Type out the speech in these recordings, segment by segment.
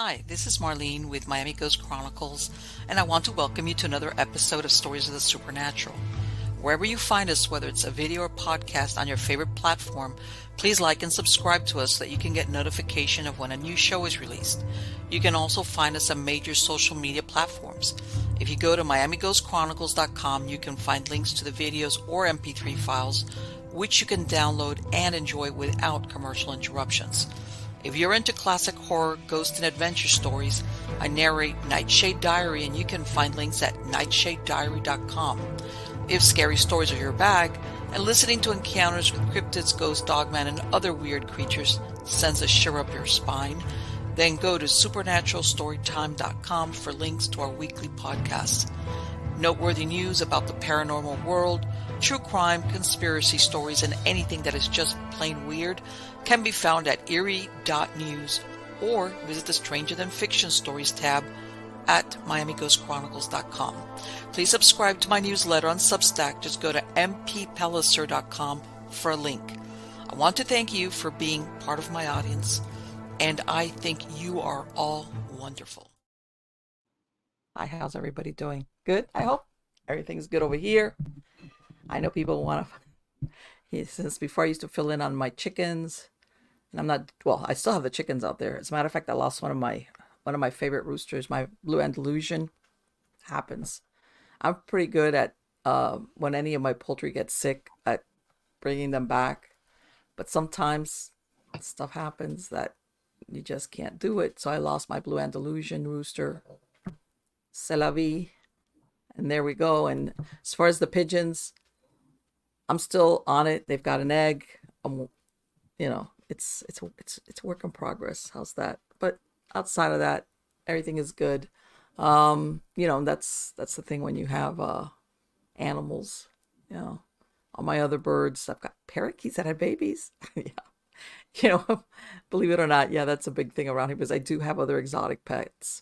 Hi, this is Marlene with Miami Ghost Chronicles, and I want to welcome you to another episode of Stories of the Supernatural. Wherever you find us, whether it's a video or podcast on your favorite platform, please like and subscribe to us so that you can get notification of when a new show is released. You can also find us on major social media platforms. If you go to miamighostchronicles.com, you can find links to the videos or MP3 files, which you can download and enjoy without commercial interruptions. If you're into classic horror, ghost, and adventure stories, I narrate Nightshade Diary, and you can find links at nightshadediary.com. If scary stories are your bag, and listening to encounters with cryptids, ghosts, dogmen, and other weird creatures sends a shiver up your spine, then go to supernaturalstorytime.com for links to our weekly podcasts. Noteworthy news about the paranormal world, true crime, conspiracy stories, and anything that is just plain weird can be found at eerie.news or visit the Stranger Than Fiction Stories tab at miamighostchronicles.com. Please subscribe to my newsletter on Substack. Just go to mppellicer.com for a link. I want to thank you for being part of my audience, and I think you are all wonderful. Hi, how's everybody doing? Good, I hope. Everything's good over here. I know people want to, since before I used to fill in on my chickens, and I'm not, well, I still have the chickens out there. As a matter of fact, I lost one of my favorite roosters, my blue Andalusian. Happens. I'm pretty good at, when any of my poultry gets sick, at bringing them back. But sometimes stuff happens that you just can't do it. So I lost my blue Andalusian rooster. C'est la vie. And there we go. And as far as the pigeons, I'm still on it. They've got an egg. It's a work in progress. How's that? But outside of that, everything is good. That's the thing when you have animals. All my other birds, I've got parakeets that had babies. Yeah. Believe it or not, yeah, that's a big thing around here because I do have other exotic pets.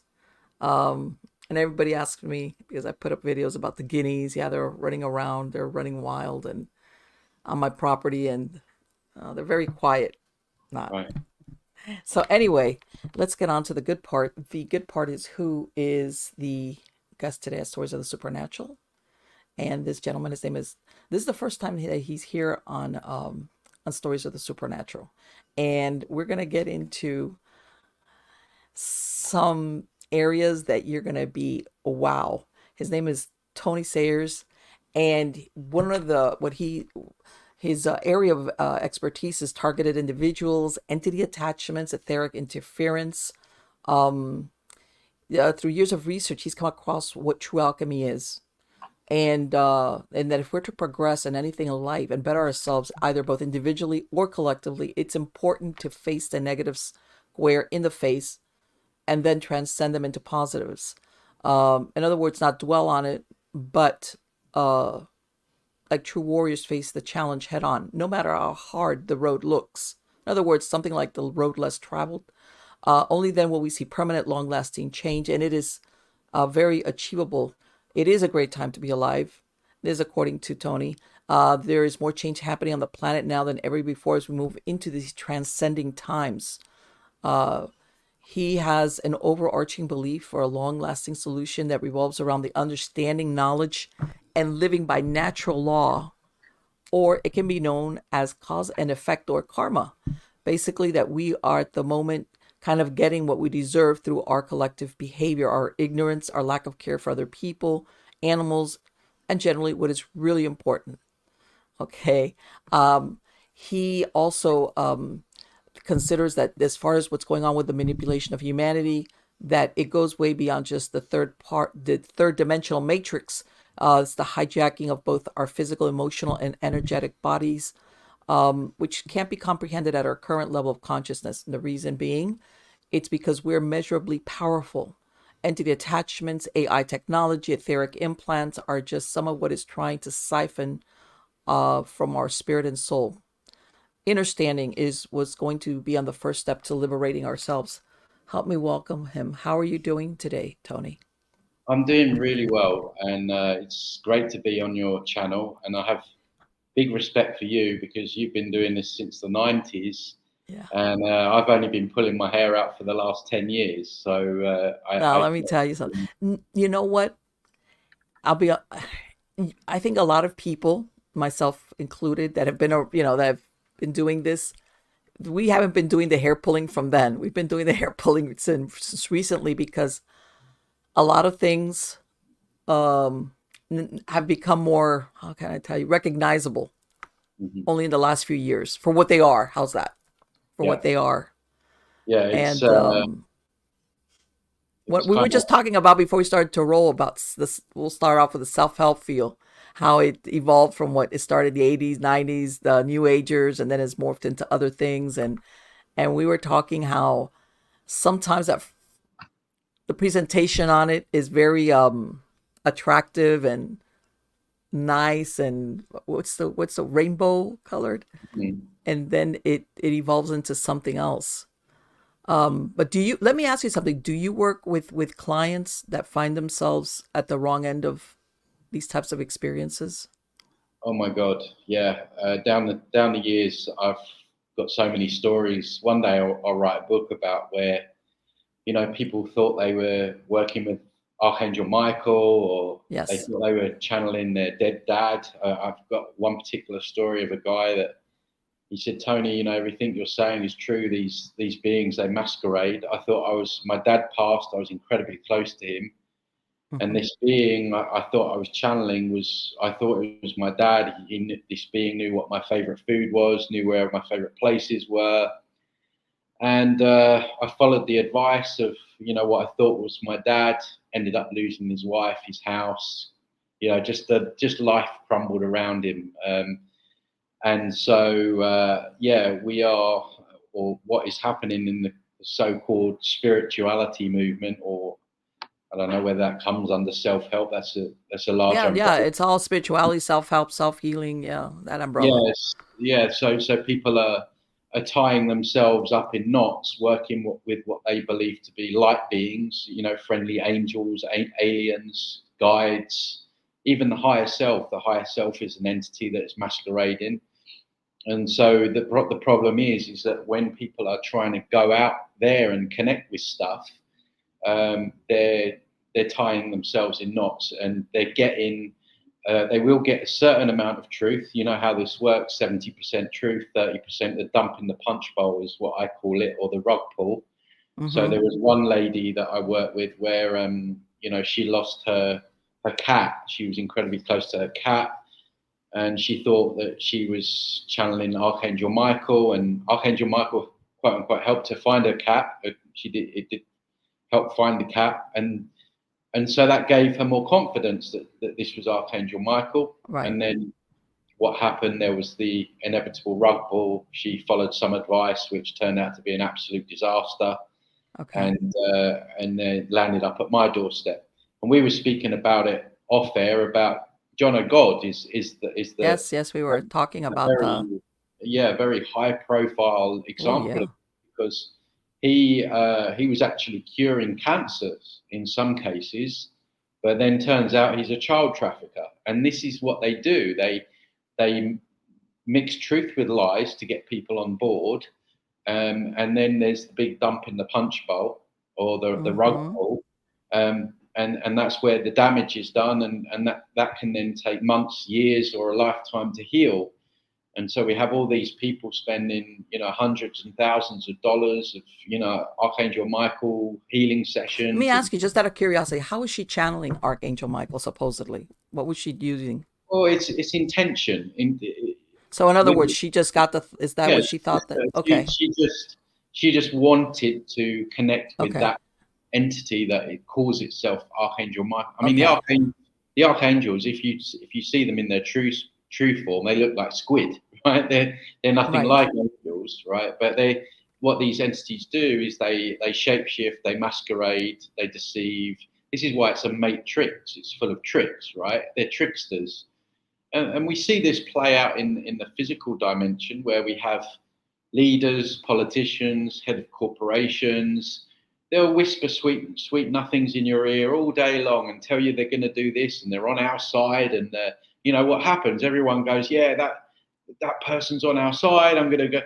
And everybody asks me, because I put up videos about the guineas. Yeah, they're running around, they're running wild and on my property, and they're very quiet. Not. Right. So anyway, let's get on to the good part. The good part is who is the guest today at Stories of the Supernatural. And this gentleman, this is the first time that he's here on Stories of the Supernatural. And we're going to get into some areas that you're going to be, wow. His name is Tony Sayers. And one of his area of expertise is targeted individuals, entity attachments, etheric interference. Through years of research, he's come across what true alchemy is. And that if we're to progress in anything in life and better ourselves, either both individually or collectively, it's important to face the negative square in the face and then transcend them into positives. In other words, not dwell on it, but like true warriors face the challenge head on, no matter how hard the road looks. In other words, something like the road less traveled. Only then will we see permanent, long-lasting change, and it is very achievable. It is a great time to be alive. It is, according to Tony. There is more change happening on the planet now than ever before as we move into these transcending times. He has an overarching belief for a long-lasting solution that revolves around the understanding, knowledge, and living by natural law, or it can be known as cause and effect or karma. Basically, that we are at the moment kind of getting what we deserve through our collective behavior, our ignorance, our lack of care for other people, animals, and generally what is really important. Okay. He also considers that as far as what's going on with the manipulation of humanity, that it goes way beyond just the third dimensional matrix. It's the hijacking of both our physical, emotional, and energetic bodies, which can't be comprehended at our current level of consciousness. And the reason being, it's because we're measurably powerful. Entity attachments, AI technology, etheric implants are just some of what is trying to siphon from our spirit and soul. Understanding was going to be on the first step to liberating ourselves. Help me welcome him. How are you doing today, Tony? I'm doing really well, and it's great to be on your channel. And I have big respect for you because you've been doing this since the 90s, Yeah. and I've only been pulling my hair out for the last 10 years. So Now, let me tell you something. You know what? I'll be. I think a lot of people, myself included, that have been, that have been doing this. We haven't been doing the hair pulling from then. We've been doing the hair pulling since recently because a lot of things have become more. How can I tell you? Recognizable mhm. only in the last few years for what they are. How's that? For Yeah, what they are. yeah, And what it's we were kind of, just talking about before we started to roll about this, we'll start off with the self-help feel, how it evolved from what it started in the 80s, 90s, the new agers, and then it's morphed into other things. And we were talking how sometimes that the presentation on it is very attractive and nice, and what's the rainbow colored, mm. and then it evolves into something else. But let me ask you something. Do you work with clients that find themselves at the wrong end of these types of experiences? Oh my God, yeah. Down the years, I've got so many stories. One day I'll write a book about where people thought they were working with Archangel Michael, or they Yes. thought they were channeling their dead dad. I've got one particular story of a guy that he said, Tony, everything you're saying is true. These beings, they masquerade. I thought my dad passed. I was incredibly close to him. And Hmm. this being I thought I was channeling I thought it was my dad. This being knew what my favorite food was, knew where my favorite places were. And I followed the advice of, what I thought was my dad, ended up losing his wife, his house, just life crumbled around him. And so, yeah, we are, or what is happening in the so-called spirituality movement, or I don't know whether that comes under self-help. That's a large Yeah, yeah. umbrella. It's all spirituality, self-help, self-healing. Yeah, that umbrella. Yes, yeah. So people are tying themselves up in knots, working with what they believe to be light beings. Friendly angels, aliens, guides, even the higher self. The higher self is an entity that is masquerading. And so the problem is that when people are trying to go out there and connect with stuff, they're tying themselves in knots, and they will get a certain amount of truth. You know how this works: 70% truth, 30% the dump in the punch bowl is what I call it, or the rug pull. So Hmm. there was one lady that I worked with where she lost her cat. She was incredibly close to her cat, and she thought that she was channeling Archangel Michael, and Archangel Michael, quote unquote, helped her find her cat. It did help find the cat, and so that gave her more confidence that this was Archangel Michael. Right. And then what happened? There was the inevitable rug pull. She followed some advice, which turned out to be an absolute disaster, Okay. and then landed up at my doorstep. And we were speaking about it off air about John O'God is the Yes, yes. We were talking a about very, the. yeah, very high profile Oh example yeah. of, because he was actually curing cancers in some cases, but then turns out he's a child trafficker. And this is what they do: they mix truth with lies to get people on board. And then there's the big dump in the punch bowl, or the rug Hmm. pull. And that's where the damage is done, and that can then take months, years, or a lifetime to heal. And so we have all these people spending, hundreds and thousands of dollars of, Archangel Michael healing Let me sessions. And ask you, just out of curiosity, how is she channeling Archangel Michael supposedly? What was she using? oh, it's intention. So in other With, words, she just got the. Is that yeah, what she thought that? she, Okay. she just she just wanted to connect with Okay. that entity that it calls itself Archangel Michael. I mean, Okay. the archangels, if you see them in their true form, they look like squid, right? They're nothing Right. like angels, right? But what these entities do is they shapeshift, they masquerade, they deceive. This is why it's a matrix. It's full of tricks, right? They're tricksters. And we see this play out in the physical dimension, where we have leaders, politicians, head of corporations. They'll whisper sweet nothings in your ear all day long and tell you they're going to do this, and they're on our side. And what happens? Everyone goes, yeah, that person's on our side. I'm going to go.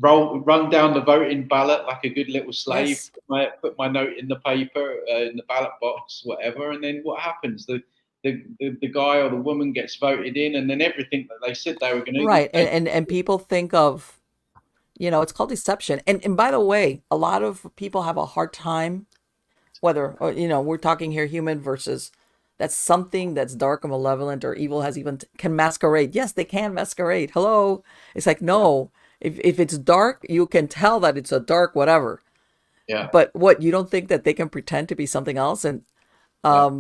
run down the voting ballot like a good little slave, Yes. put my note in the paper, in the ballot box, whatever, and then what happens? The guy or the woman gets voted in, and then everything that they said they were going to Right. get And, taken. and people think of, it's called deception. And by the way, a lot of people have a hard time, whether, we're talking here human versus that's something that's dark or malevolent or evil has even can masquerade. Yes, they can masquerade. Hello. It's like, Yeah, no, if it's dark, you can tell that it's a dark whatever. yeah, But what, you don't think that they can pretend to be something else? And yeah.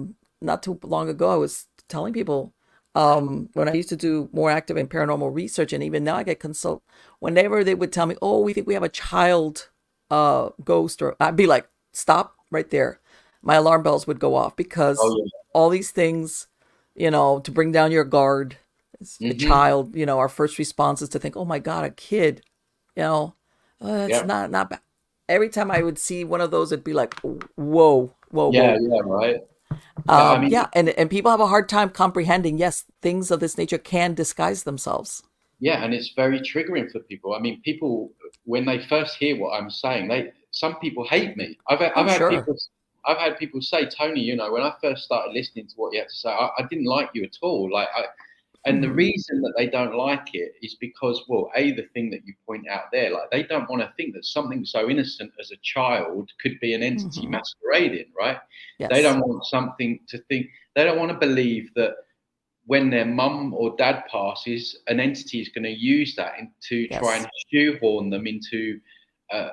not too long ago, I was telling people when I used to do more active in paranormal research, and even now I get consult whenever they would tell me, "Oh, we think we have a child ghost," or I'd be like, "Stop right there!" My alarm bells would go off because Oh all these things, to bring down your guard. It's yeah. a Hmm. child, our first response is to think, "Oh my God, a kid," you know, it's Yeah, not bad. Every time I would see one of those, it'd be like, "Whoa, whoa, yeah, whoa." yeah. Right. Yeah. I mean, Yeah, and people have a hard time comprehending. Yes, things of this nature can disguise themselves. yeah, and it's very triggering for people. I mean, people when they first hear what I'm saying, some people hate me. Oh, sure. I've had people say, Tony, when I first started listening to what you had to say, I didn't like you at all. And the Hmm. reason that they don't like it is because, well, the thing that you point out there, like they don't want to think that something so innocent as a child could be an entity Hmm. masquerading, right? They Yes. don't want something to think. They don't want to believe that when their mum or dad passes, an entity is going to use that to try Yes. and shoehorn them into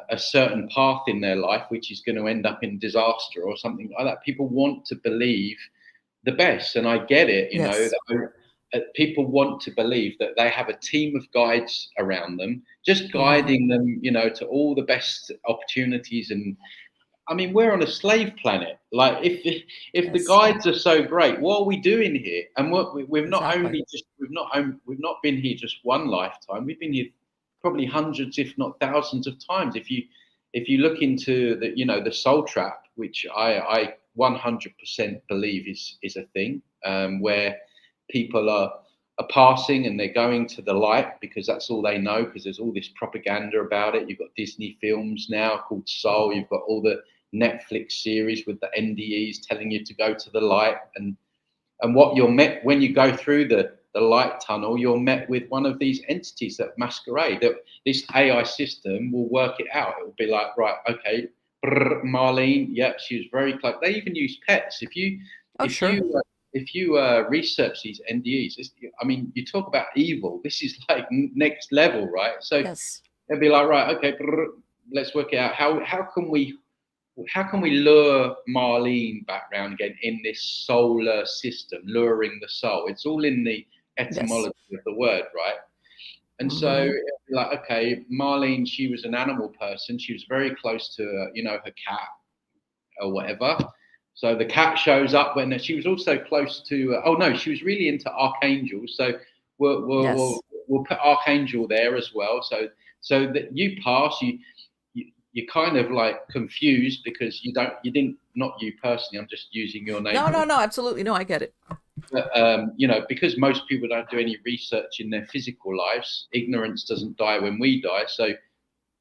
a certain path in their life, which is going to end up in disaster or something like that. People want to believe the best, and I get it. Yes. People want to believe that they have a team of guides around them, just Hmm. guiding them, to all the best opportunities and I mean, we're on a slave planet. Like, if the Yes. guides are so great, what are we doing here? And we've not Exactly. only just we've not been here just one lifetime. We've been here probably hundreds, if not thousands, of times. If you look into the soul trap, which I 100% believe is a thing, where people are passing and they're going to the light because that's all they know because there's all this propaganda about it. You've got Disney films now called Soul. You've got all the Netflix series with the NDEs telling you to go to the light, and what you're met when you go through the light tunnel, you're met with one of these entities that masquerade. That this AI system will work it out. It will be like, right, okay, Marlene, yep, she was very close. They even use pets. Oh, If sure. you if you research these NDEs, I mean, you talk about evil. This is like next level, right? So Yes. they'll be like, right, okay, let's work it out. How can we lure Marlene back round again in this solar system, luring the soul? It's all in the Yes. etymology of the word, right? And so, Hmm. like, okay, Marlene, she was an animal person. She was very close to, her cat or whatever. So the cat shows up when she was also close to. Oh no, she was really into archangels. So we'll we'll, we'll Yes. we'll put archangel there as well. So that you pass, you're kind of like confused because you didn't, not you personally. I'm just using your name No, for no, the. no. Absolutely. No, I get it. But because most people don't do any research in their physical lives, ignorance doesn't die when we die. So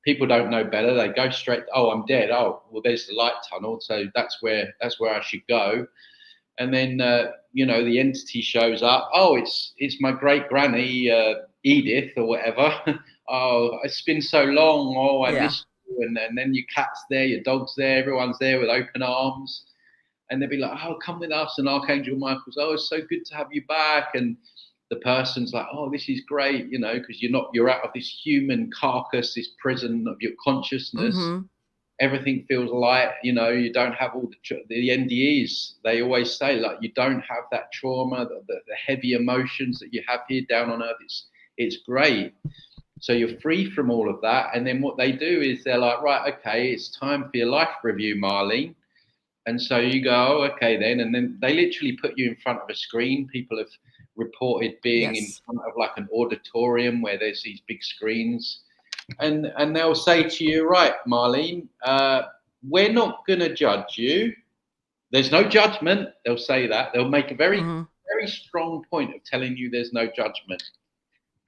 people don't know better. They go straight. Oh, I'm dead. Oh, well, there's the light tunnel. So that's where I should go. And then the entity shows up. Oh, it's my great granny Edith or whatever. Oh, it's been so long. Oh, I Yeah. miss you. And then your cat's there, your dog's there, everyone's there with open arms. And they'll be like, oh, come with us. And Archangel Michael's, oh, it's so good to have you back. And the person's like, oh, this is great, because you're out of this human carcass, this prison of your consciousness. Hmm. Everything feels light. You don't have all the NDEs. They always say, like, you don't have that trauma, the heavy emotions that you have here down on earth. It's great. So you're free from all of that. And then what they do is they're like, right, okay, it's time for your life review, Marlene. And so you go, oh, okay, then. And then they literally put you in front of a screen. People have reported being in Yes. front of like an auditorium where there's these big screens. And they'll say to you, right, Marlene, we're not going to judge you. There's no judgment. They'll say that. They'll make a very, Hmm. very strong point of telling you there's no judgment.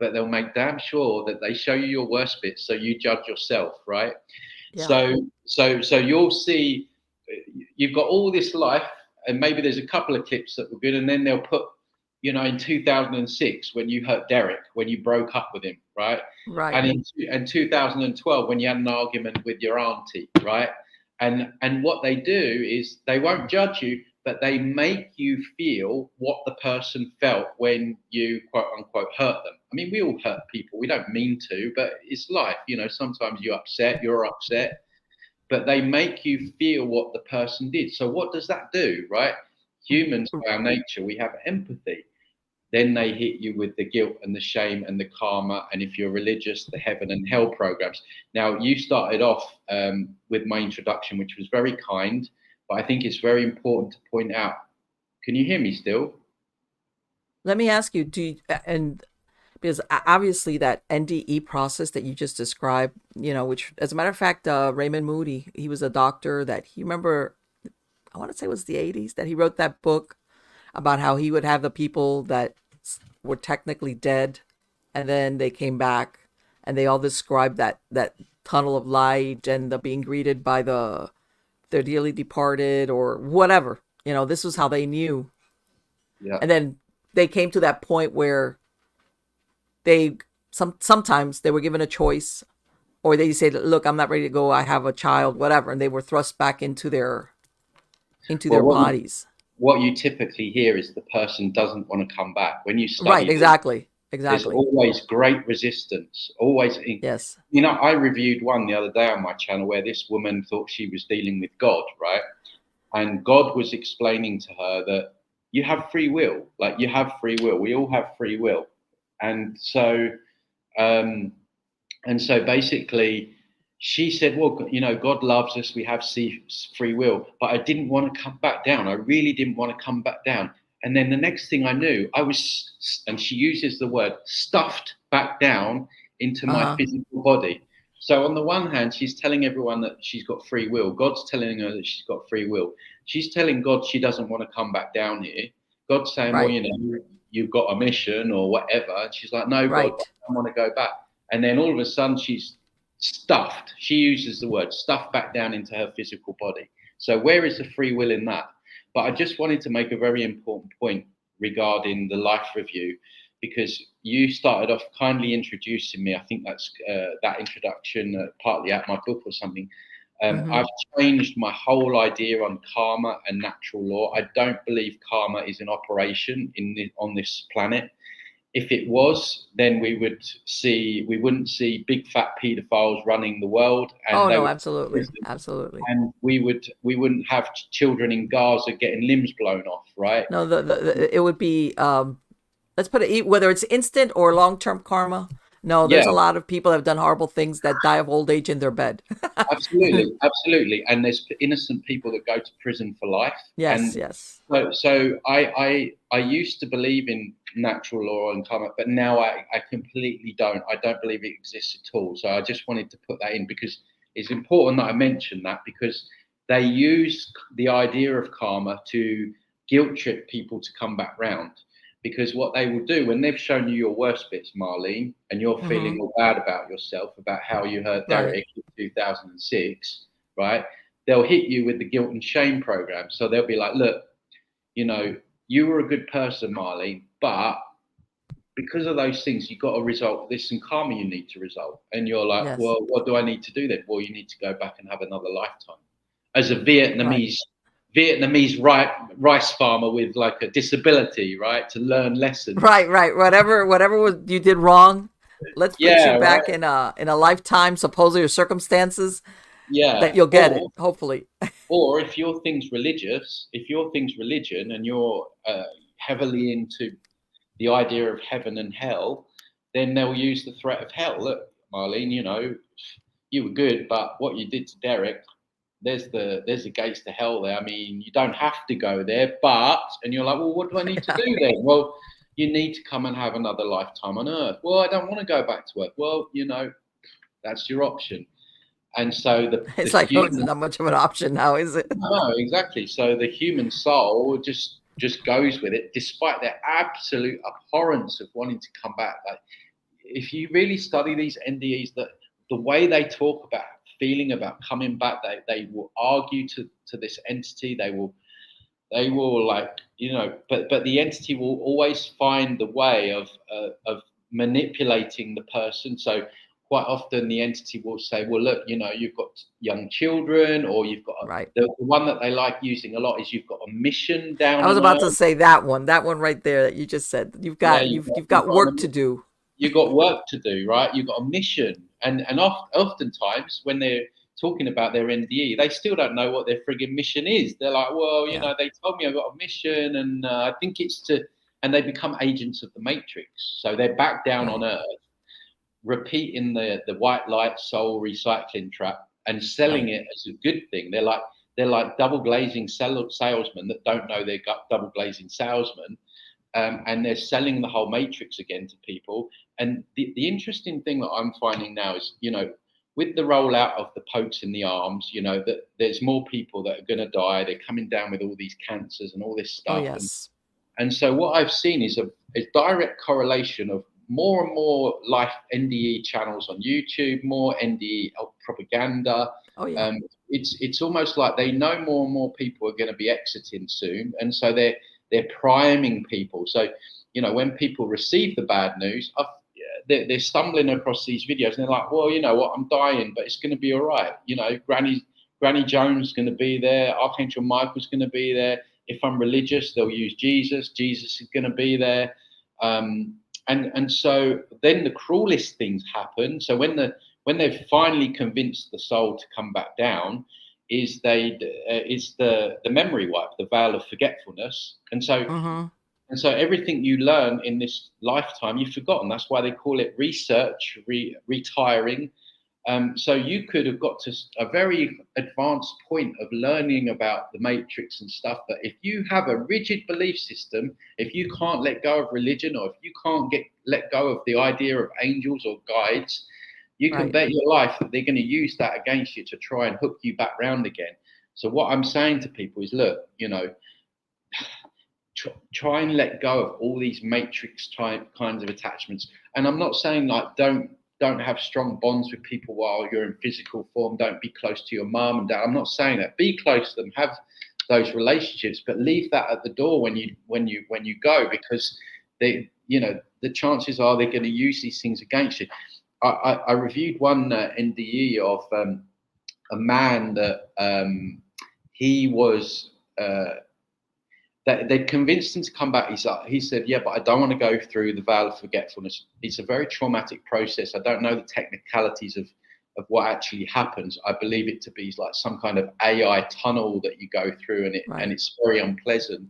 but they'll make damn sure that they show you your worst bits so you judge yourself, right? Yeah. So you'll see you've got all this life, and maybe there's a couple of clips that were good, and then they'll put, in 2006 when you hurt Derek, when you broke up with him, right? Right. And in 2012 when you had an argument with your auntie, right? And what they do is they won't judge you, but they make you feel what the person felt when you quote unquote hurt them. I mean, we all hurt people. We don't mean to, but it's life. Sometimes you're upset, but they make you feel what the person did. So what does that do, right? Humans, by our nature, we have empathy. Then they hit you with the guilt and the shame and the karma, and if you're religious, the heaven and hell programs. Now, you started off with my introduction, which was very kind, but I think it's very important to point out. Can you hear me still? Let me ask you, and because obviously that NDE process that you just described, which as a matter of fact, Raymond Moody, he was a doctor that you remember, I want to say it was the 80s, that he wrote that book about how he would have the people that were technically dead and then they came back and they all described that tunnel of light and the being greeted by their dearly departed or whatever. This was how they knew. Yeah. And then they came to that point where they sometimes they were given a choice, or they said, look, I'm not ready to go, I have a child, whatever, and they were thrust back into Well, their bodies. what you typically hear is the person doesn't want to come back. When you Right, study this, exactly. there's Exactly. always great resistance. Always, Yes. I reviewed one the other day on my channel where this woman thought she was dealing with God, right? And God was explaining to her that you have free will. Like, you have free will. We all have free will. And so, um, basically, she said, well, God loves us. We have free will. But I didn't want to come back down. I really didn't want to come back down. And then the next thing I knew, I was, and she uses the word, stuffed back down into my Uh-huh. physical body. So on the one hand, she's telling everyone that she's got free will. God's telling her that she's got free will. She's telling God she doesn't want to come back down here. God's saying, well, Right. you've got a mission or whatever. And she's like, no, God, Right. I don't want to go back. And then all of a sudden she's stuffed. She uses the word stuffed back down into her physical body. So where is the free will in that? But I just wanted to make a very important point regarding the life review, because you started off kindly introducing me. I think that's that introduction, partly at my book or something. Mm-hmm. I've changed my whole idea on karma and natural law. I don't believe karma is an operation on this planet. If it was, then we wouldn't see big fat paedophiles running the world, Oh and they no, would absolutely. Absolutely. and we wouldn't have children in Gaza getting limbs blown off, right? No, it would be let's put it, whether it's instant or long-term karma. No, there's Yeah, a lot of people that have done horrible things that die of old age in their bed. absolutely, absolutely. And there's innocent people that go to prison for life. Yes, And yes. so I used to believe in natural law and karma, but now I completely don't. I don't believe it exists at all. So I just wanted to put that in because it's important that I mention that, because they use the idea of karma to guilt trip people to come back round. Because what they will do when they've shown you your worst bits, Marlene, and you're feeling Mm-hmm. all bad about yourself, about how you hurt Right. Derek in 2006, right? They'll hit you with the guilt and shame program. So they'll be like, look, you were a good person, Marlene, but because of those things, you've got to resolve this and karma you need to resolve. And you're like, Yes. well, what do I need to do then? Well, you need to go back and have another lifetime. As a Right. Vietnamese rice farmer with like a disability, right, to learn lessons. Right, right. Whatever you did wrong, let's put you Yeah, right. back in a lifetime, supposedly, or circumstances that Yeah. you'll get it, hopefully. Or if your thing's religious, if your thing's religion, and you're heavily into the idea of heaven and hell, then they'll use the threat of hell. Look, Marlene, you were good, but what you did to Derek, there's the gates to hell there. I mean, you don't have to go there, but, and you're like, well, what do I need to do then? Well, you need to come and have another lifetime on Earth. Well, I don't want to go back to Earth. Well, that's your option. And so the It's like, oh, it's human, not much of an option now, is it? no, exactly. So the human soul just goes with it, despite their absolute abhorrence of wanting to come back. Like, if you really study these NDEs, that the way they talk about feeling about coming back, they will argue to this entity. They will like, but the entity will always find the way of manipulating the person. So quite often the entity will say, well, look, you've got young children, or you've got Right. the one that they like using a lot is you've got a mission I down was on about to earth. say that one right there that you just said. You've Yeah, got you've got work to do. you've got work to do, right? You've got a mission, and oftentimes when they're talking about their NDE, they still don't know what their frigging mission is. They're like, well, Yeah. they told me I've got a mission, and I think it's to, and they become agents of the Matrix. So they're back down on Right. Earth, repeating the white light soul recycling trap and selling Right. it as a good thing. They're like double glazing salesmen that don't know they're double glazing salesmen, and they're selling the whole matrix again to people. And the interesting thing that I'm finding now is, with the rollout of the pokes in the arms, that there's more people that are going to die. They're coming down with all these cancers and all this Oh stuff. yes. And so what I've seen is a direct correlation of more and more life NDE channels on YouTube, more NDE propaganda. Oh yeah. It's almost like they know more and more people are going to be exiting soon, and so they're priming people. So when people receive the bad news, they're stumbling across these videos, and they're like, well, you know what, I'm dying, but it's going to be all right. Granny Jones is going to be there. Archangel Michael's going to be there. If I'm religious, they'll use Jesus. Jesus is going to be there. And so then the cruelest things happen. So when they've finally convinced the soul to come back down, is the memory wipe, the veil of forgetfulness. Mm-hmm. And so everything you learn in this lifetime, you've forgotten. That's why they call it research, retiring. So you could have got to a very advanced point of learning about the matrix and stuff. But if you have a rigid belief system, if you can't let go of religion, or if you can't let go of the idea of angels or guides, you can Right. bet your life that they're going to use that against you to try and hook you back round again. So what I'm saying to people is, look, try and let go of all these matrix type kinds of attachments. And I'm not saying like don't have strong bonds with people while you're in physical form. Don't be close to your mom and dad. I'm not saying that. Be close to them. Have those relationships, but leave that at the door when you go, because the chances are they're going to use these things against you. I reviewed one NDE of a man that he was. That they'd convinced him to come back. He said, yeah, but I don't want to go through the veil of forgetfulness. It's a very traumatic process. I don't know the technicalities of what actually happens. I believe it to be like some kind of AI tunnel that you go through, and Right. it's very unpleasant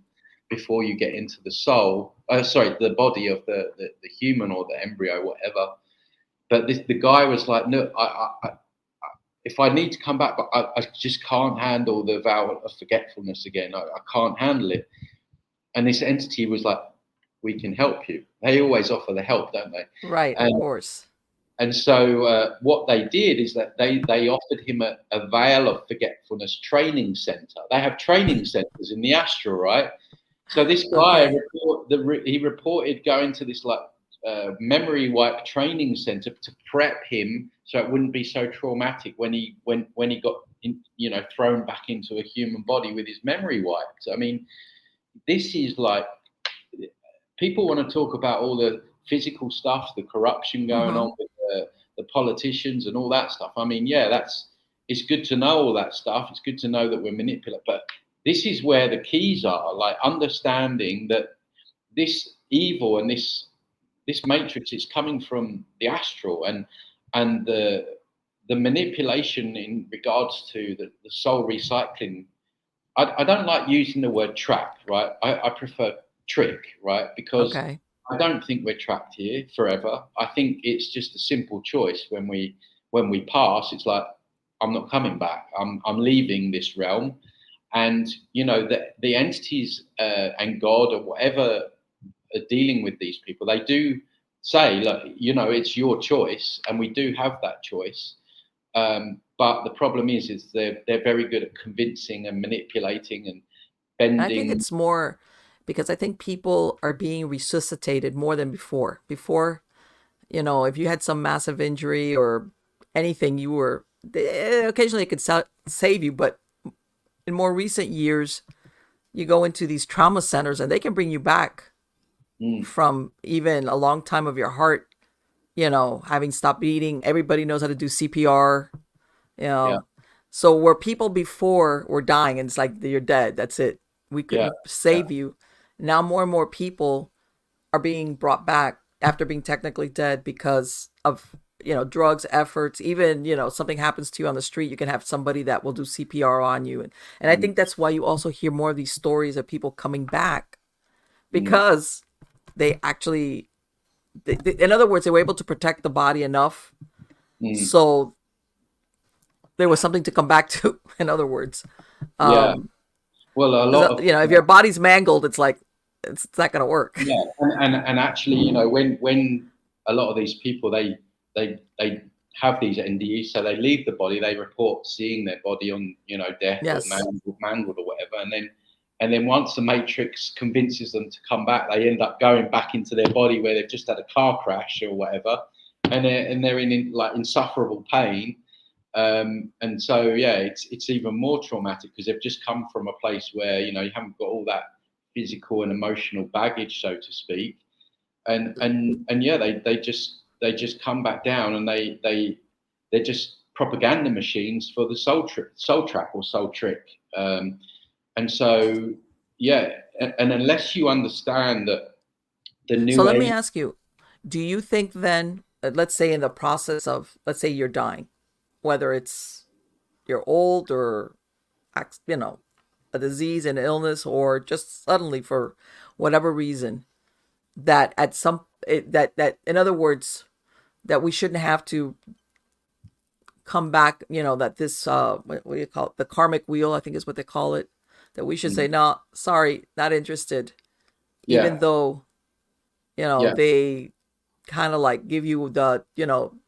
before you get into the soul. The body of the human or the embryo, whatever. But the guy was like, no, if I need to come back, but I just can't handle the vow of forgetfulness again. I can't handle it. And this entity was like, we can help you. They always offer the help, don't they? Right. Of And course. and so what they did is that they offered him a veil of forgetfulness training center. They have training centers in the astral, right? So this guy Okay. he reported going to this like memory wipe training center to prep him so it wouldn't be so traumatic when he got thrown back into a human body with his memory wiped. I mean, this is like, people want to talk about all the physical stuff, the corruption going Mm-hmm. on with the politicians and all that stuff. I mean, yeah, it's good to know all that stuff. It's good to know that we're manipulated, but this is where the keys are, like understanding that this evil and this matrix is coming from the astral, and the manipulation in regards to the soul recycling. I don't like using the word trap, right? I prefer trick, right? Because Okay. I don't think we're trapped here forever. I think it's just a simple choice. When we pass, it's like, I'm not coming back. I'm leaving this realm, and the entities and God or whatever are dealing with these people. They do say, look, it's your choice, and we do have that choice. But the problem is they're very good at convincing and manipulating and I think bending. it's more because I think people are being resuscitated more than before. Before, If you had some massive injury or anything, occasionally it could save you. But in more recent years, you go into these trauma centers and they can bring you back Mm, from even a long time of your heart, having stopped beating. Everybody knows how to do CPR, you yeah, know. So where people before were dying and it's like you're dead, that's it. We yeah, couldn't yeah, save you. Now more and more people are being brought back after being technically dead because of drugs efforts. Even something happens to you on the street, you can have somebody that will do CPR on you, and I mm, think that's why you also hear more of these stories of people coming back mm, because they actually in other words, they were able to protect the body enough mm, so there was something to come back to. In other words, yeah. um Well, a lot because of if your body's mangled, it's like it's not gonna work. yeah, and actually, when a lot of these people they have these NDEs, so they leave the body, they report seeing their body on death or Yes. mangled or whatever, and then once the matrix convinces them to come back, they end up going back into their body where they've just had a car crash or whatever, and they're in like insufferable pain. And so yeah, it's even more traumatic because they've just come from a place where you haven't got all that physical and emotional baggage, so to speak, and yeah, they just come back down, and they're just propaganda machines for the soul track or soul trick, and so yeah, and unless you understand that the So new let me age, ask you, do you think then, let's say in the process of, let's say you're dying, whether it's you're old or, you know, a disease, an illness, or just suddenly for whatever reason, that at that in other words, that we shouldn't have to come back, that this, what do you call it? The karmic wheel, I think is what they call it, that we should say, no, sorry, not interested, even yeah, though, yeah, they kind of like give you the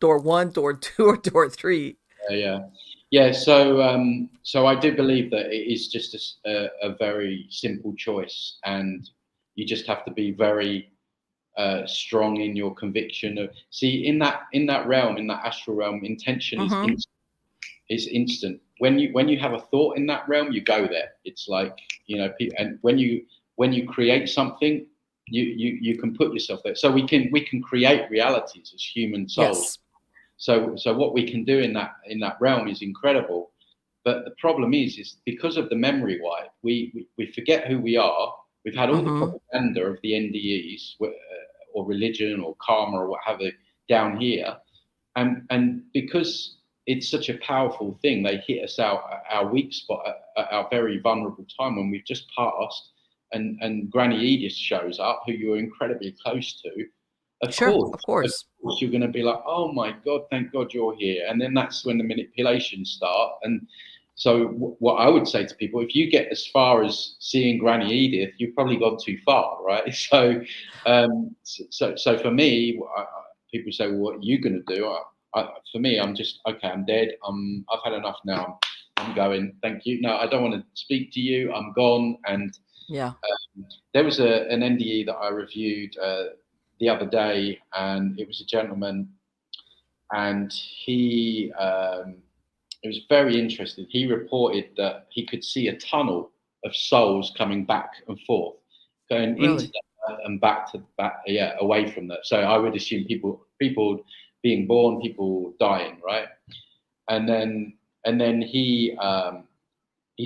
door one, door two, or door three. yeah, yeah. So I do believe that it is just a very simple choice, and you just have to be very strong in your conviction. See, in that realm, in that astral realm, intention Mm-hmm. is instant. When you have a thought in that realm, you go there. It's like and when you create something, you can put yourself there. So we can create realities as human souls. Yes. So what we can do in that realm is incredible. But the problem is because of the memory wipe, we forget who we are. We've had all the Mm-hmm. propaganda of the NDEs or religion or karma or what have you down here, and because it's such a powerful thing, they hit us out at our weak spot at our very vulnerable time when we've just passed, and Granny Edith shows up, who you're incredibly close to. Of Sure, course, of of course. course, you're going to be like, "Oh my God, thank God you're here," and then that's when the manipulations start. And so, what I would say to people, if you get as far as seeing Granny Edith, you've probably gone too far, right? So for me, people say, well, "What are you going to do?" For me, I'm just okay. I'm dead. I've had enough now. I'm going. Thank you. No, I don't want to speak to you. I'm gone. And Yeah. there was an NDE that I reviewed the other day, and it was a gentleman, and it was very interesting. He reported that he could see a tunnel of souls coming back and forth, going into Really. the earth and back, yeah, away from that. So I would assume people being born, people dying, right? And then he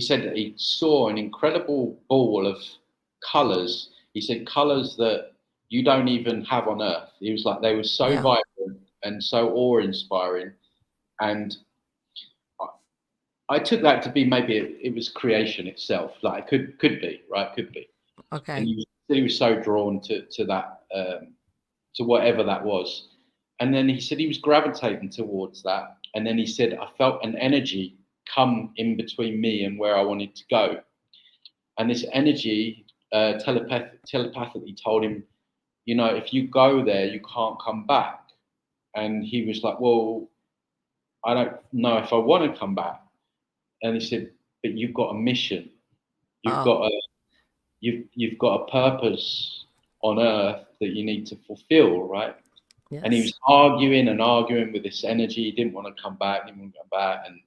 said that he saw an incredible ball of colors. He said colors that you don't even have on Earth. He was like they were so Yeah. vibrant and so awe-inspiring. And I took that to be maybe it was creation itself. Like it could be right, could be. And Okay. he was so drawn to that to whatever that was. And then he said he was gravitating towards that. And then he said I felt an energy come in between me and where I wanted to go. And this energy telepathically told him, if you go there, you can't come back. And he was like, well, I don't know if I want to come back. And he said, but you've got a mission. You've Oh. got a you've got a purpose on earth that you need to fulfill, right? And he Yes. was arguing and arguing with this energy. He didn't want to come back, didn't want to come back. And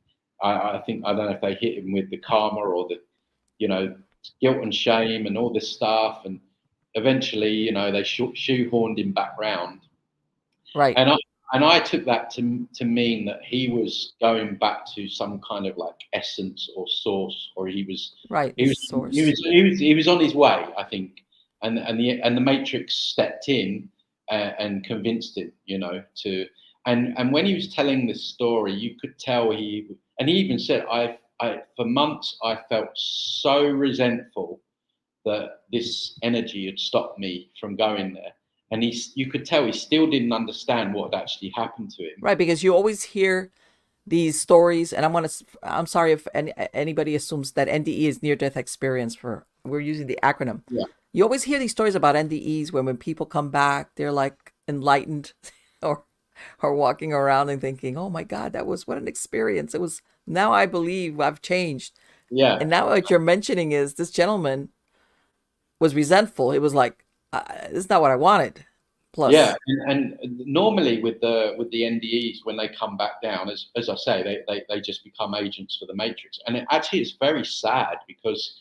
I think, I don't know if they hit him with the karma or the, you know, guilt and shame and all this stuff. And eventually, they shoehorned him back round. Right. And I took that to mean that he was going back to some kind of like essence or source, or he was Right. he was he Source. was he was, he was on his way, I think. And the Matrix stepped in and convinced him, to. And when he was telling this story, you could tell he even said, I for months I felt so resentful that this energy had stopped me from going there. And you could tell he still didn't understand what had actually happened to him. Right. Because you always hear these stories, and I'm sorry if anybody assumes that NDE is near death experience. For we're using the acronym. Yeah, You always hear these stories about NDEs when people come back, they're like enlightened, or walking around and thinking, "Oh my God, that was what an experience! It was now I believe I've changed." yeah, And now what you're mentioning is this gentleman was resentful. It was like, "This is not what I wanted." yeah. Plus, And normally with the NDEs, when they come back down, as I say, they just become agents for the Matrix. And it actually is very sad because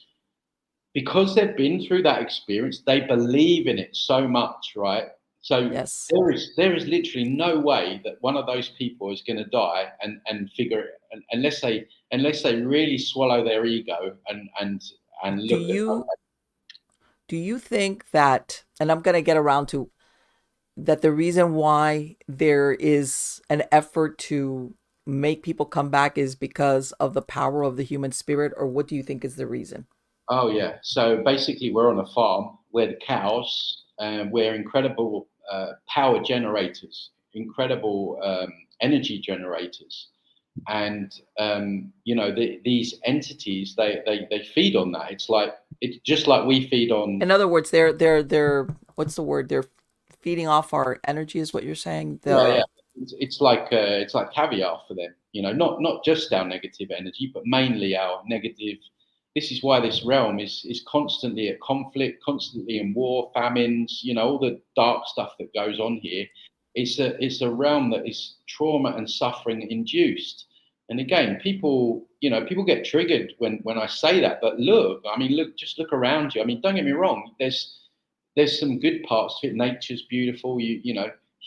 they've been through that experience, they believe in it so much, right? So yes. there is literally no way that one of those people is going to die and figure it, unless they really swallow their ego and Do look at. you think that? And I'm going to get around to that. The reason why there is an effort to make people come back is because of the power of the human spirit, or what do you think is the reason? Oh yeah. So basically, we're on a farm where the cows, we're incredible power generators, incredible energy generators, and these entities they feed on that. It's just like we feed on. In other words, they're what's the word? They're feeding off our energy, is what you're saying. Yeah, The yeah. It's like caviar for them. Not just our negative energy, but mainly our negative. This is why this realm is constantly at conflict, constantly in war, famines. All the dark stuff that goes on here. It's a realm that is trauma and suffering induced. And again, people get triggered when I say that. But look, I mean, just look around you. I mean, don't get me wrong. There's some good parts to it. Nature's beautiful.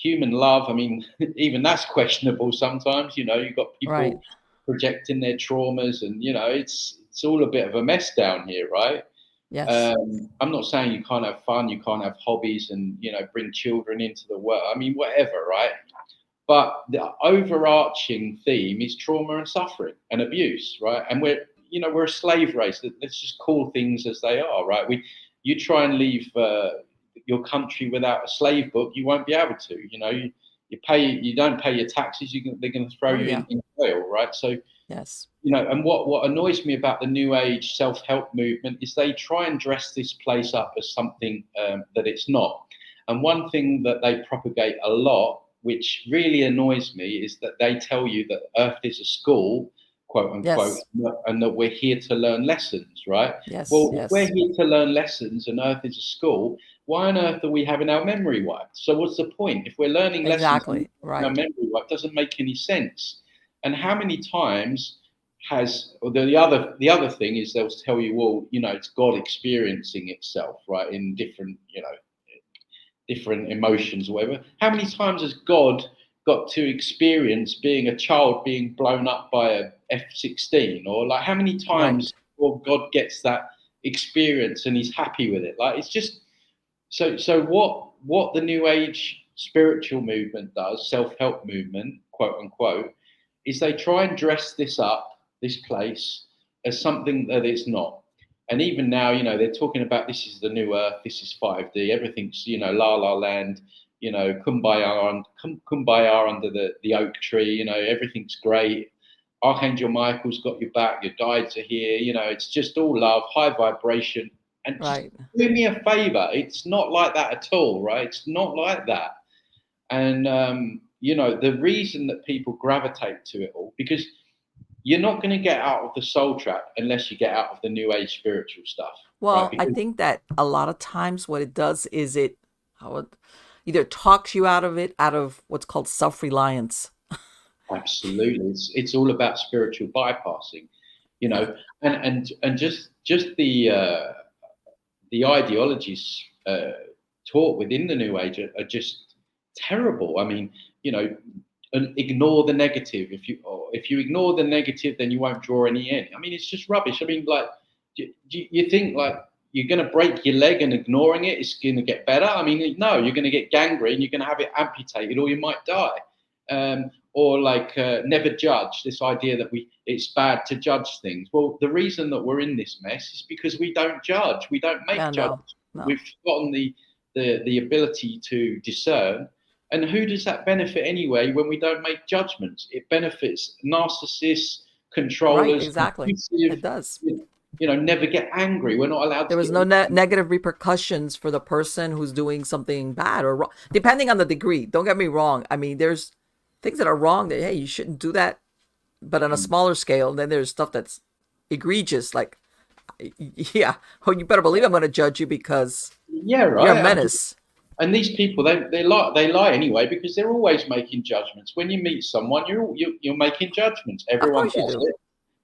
Human love. I mean, even that's questionable sometimes. You've got right. people projecting their traumas, and it's all a bit of a mess down here, right? Yes. I'm not saying you can't have fun, you can't have hobbies, and bring children into the world. I mean, whatever, right? But the overarching theme is trauma and suffering and abuse, right? And we're a slave race. Let's just call things as they are, right? You try and leave your country without a slave book, you won't be able to. You don't pay your taxes, they're going to throw Oh you yeah. in jail, right? So Yes. and what annoys me about the New Age self-help movement is they try and dress this place up as something that it's not. And one thing that they propagate a lot, which really annoys me, is that they tell you that Earth is a school, quote unquote, Yes. and that we're here to learn lessons, right? Yes. Well, if we're Yes. here to learn lessons and Earth is a school, why on earth are we having our memory wiped? So what's the point? If we're learning lessons and Exactly. our Right. memory wiped, doesn't make any sense. And how many times the other thing is they'll tell you, well, it's God experiencing itself, right, in different emotions or whatever. How many times has God got to experience being a child being blown up by a F-16, or like how many times Right. God gets that experience and he's happy with it? Like it's just so what the New Age spiritual movement does, self-help movement, quote unquote, is they try and dress this place, as something that it's not. And even now, they're talking about this is the new Earth, this is 5D, everything's, la la land, kumbaya under the oak tree, everything's great. Archangel Michael's got your back, your guides are here, it's just all love, high vibration. And just Right. do me a favor, it's not like that at all, right? It's not like that. And, the reason that people gravitate to it all, because you're not going to get out of the soul trap unless you get out of the new age spiritual stuff, right? Well, I Because think that a lot of times what it does is how either talks you out of it, out of what's called self-reliance. Absolutely, it's all about spiritual bypassing, you Yeah. know, and just the ideologies taught within the New Age are just terrible. I mean, you know, and ignore the negative. If you ignore the negative, then you won't draw any in. I mean, it's just rubbish. I mean, like, you think like you're going to break your leg and ignoring it is going to get better? I mean, no, you're going to get gangrene. You're going to have it amputated, or you might die. Or like never judge. This idea that it's bad to judge things. Well, the reason that we're in this mess is because we don't judge. We don't Yeah, make no, judgments. no. We've forgotten the ability to discern. And who does that benefit anyway when we don't make judgments? It benefits narcissists, Right, controllers, exactly. abusive, It does. never get angry. We're not allowed There to was get no negative repercussions for the person who's doing something bad or wrong, depending on the degree. Don't get me wrong. I mean, there's things that are wrong that, hey, you shouldn't do that, but on a smaller scale. And then there's stuff that's egregious, like, yeah, oh, you better believe I'm going to judge you because yeah, you're a right. I mean, menace. and these people, they lie anyway because they're always making judgments. When you meet someone, you're making judgments. Of Everyone course you does do. it.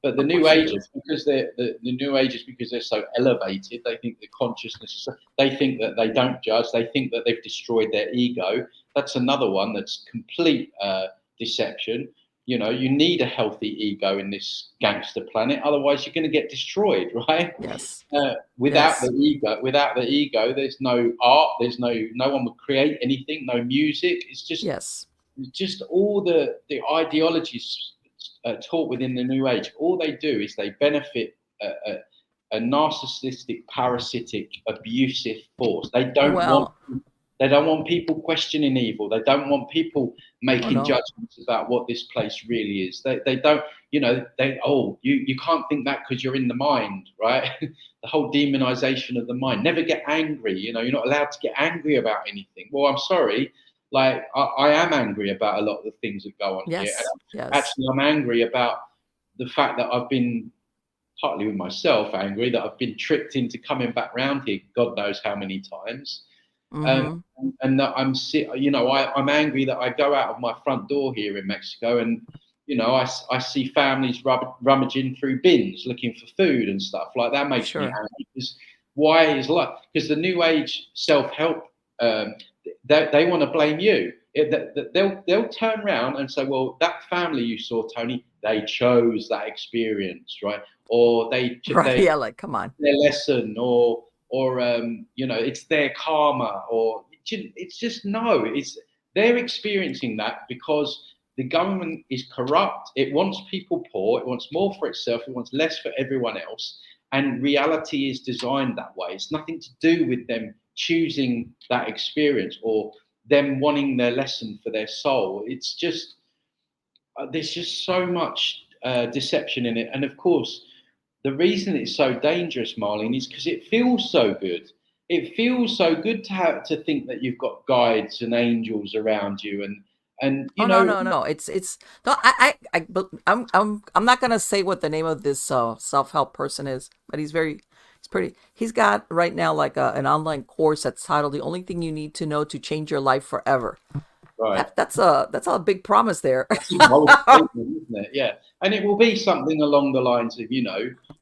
But the Of new course you do. ages, because the new ages, because they're so elevated, they think the consciousness. They think that they don't judge. They think that they've destroyed their ego. That's another one that's complete deception. You need a healthy ego in this gangster planet, otherwise you're going to get destroyed, right? Yes. Without Yes. the ego, there's no art. There's no one would create anything. No music. It's Yes. just all the ideologies taught within the New Age. All they do is they benefit a narcissistic, parasitic, abusive force. Well, They don't want people questioning evil. They don't want people oh making no. judgments about what this place really is. They don't, you can't think that because you're in the mind, right? The whole demonization of the mind. Never get angry. You're not allowed to get angry about anything. Well, I'm sorry. Like, I am angry about a lot of the things that go on here. And Yes. Yes. actually, I'm angry about the fact that I've been partly with myself angry that I've been tricked into coming back round here, God knows how many times. Um, Mm-hmm. and that I'm angry that I go out of my front door here in Mexico and, I see families rummaging through bins looking for food and stuff like that. Makes me Sure. angry because the new age self-help, they want to blame you. They'll turn around and say, well, that family you saw, Tony, they chose that experience, right? Or Right. they Yeah. Like, come on. their lesson, or it's their karma, or it's just no. They're experiencing that because the government is corrupt. It wants people poor. It wants more for itself. It wants less for everyone else. And reality is designed that way. It's nothing to do with them choosing that experience or them wanting their lesson for their soul. It's just there's just so much deception in it, and of course the reason it's so dangerous, Marlene, is because it feels so good. It feels so good to think that you've got guides and angels around you, and Oh no, no, no. It's no. But I'm not gonna say what the name of this self help person is, but he's pretty. He's got right now like an online course that's titled "The Only Thing You Need to Know to Change Your Life Forever." right. That's a big promise there. That's a bold statement, isn't it? Yeah, and it will be something along the lines of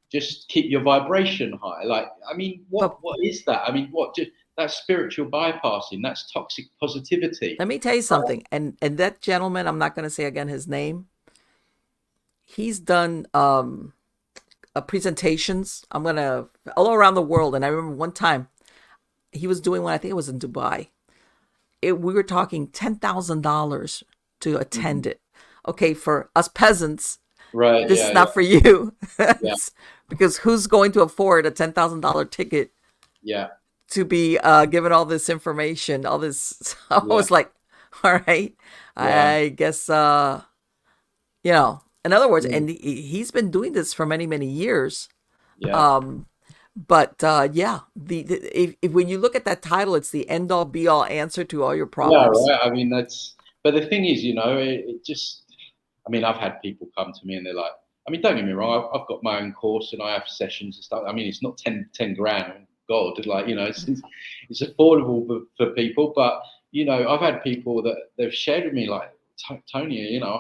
just keep your vibration high. Like, I mean, But what is that? I mean, what just that's spiritual bypassing. That's toxic positivity. let me tell you something. And that gentleman, I'm not gonna say again his name. He's done presentations. I'm gonna all around the world. And I remember one time he was doing one. I think it was in Dubai. We were talking $10,000 to Mhm. attend it. Okay, for us peasants, Right. this is Yeah. Yeah. not for you. Yeah. Because who's going to afford a $10,000 ticket Yeah. to be given all this information, all this? I Yeah. was like, all right, Yeah. I guess, in other words, Yeah. and he's been doing this for many, many years. Yeah. Um, but yeah, if when you look at that title, it's the end all be all answer to all your Yeah, problems. right. I mean, but the thing is, it just, I mean, I've had people come to me and they're like, I mean, don't get me wrong, I've got my own course and I have sessions and stuff. I mean, it's not 10 grand, God, like, it's affordable for people, but I've had people that they've shared with me like, Tony, I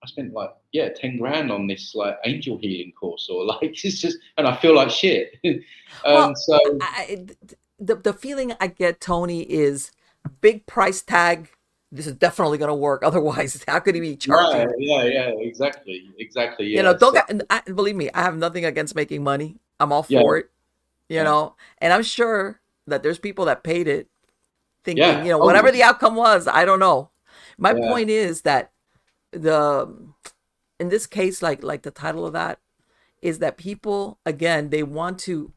spent like, yeah, 10 grand on this like angel healing course, or like it's just, and I feel like shit. And Well, so the feeling I get, Tony, is big price tag. This is definitely going to work. Otherwise, how could he be yeah, charging? yeah, yeah, exactly, You know, yeah. don't So get, believe me, I have nothing against making money. I'm all yeah, for it. You yeah, know, and I'm sure that there's people that paid it thinking, yeah. you know, Oh, whatever the outcome was, I don't know. My yeah, point is that the in this case, like the title of that is that people again they want to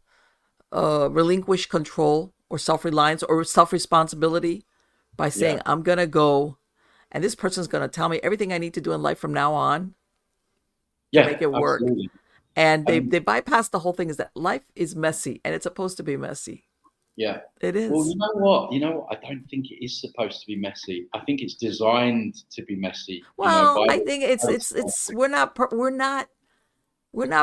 relinquish control or self-reliance or self-responsibility by yeah, saying I'm gonna go and this person's gonna tell me everything I need to do in life from now on to yeah, make it work. absolutely. And I they mean, bypass the whole thing is that life is messy and it's supposed to be messy. yeah. It Well, is. you know what? I don't think it is supposed to be messy. I think it's designed to be messy. Well, By I think by the it's we're not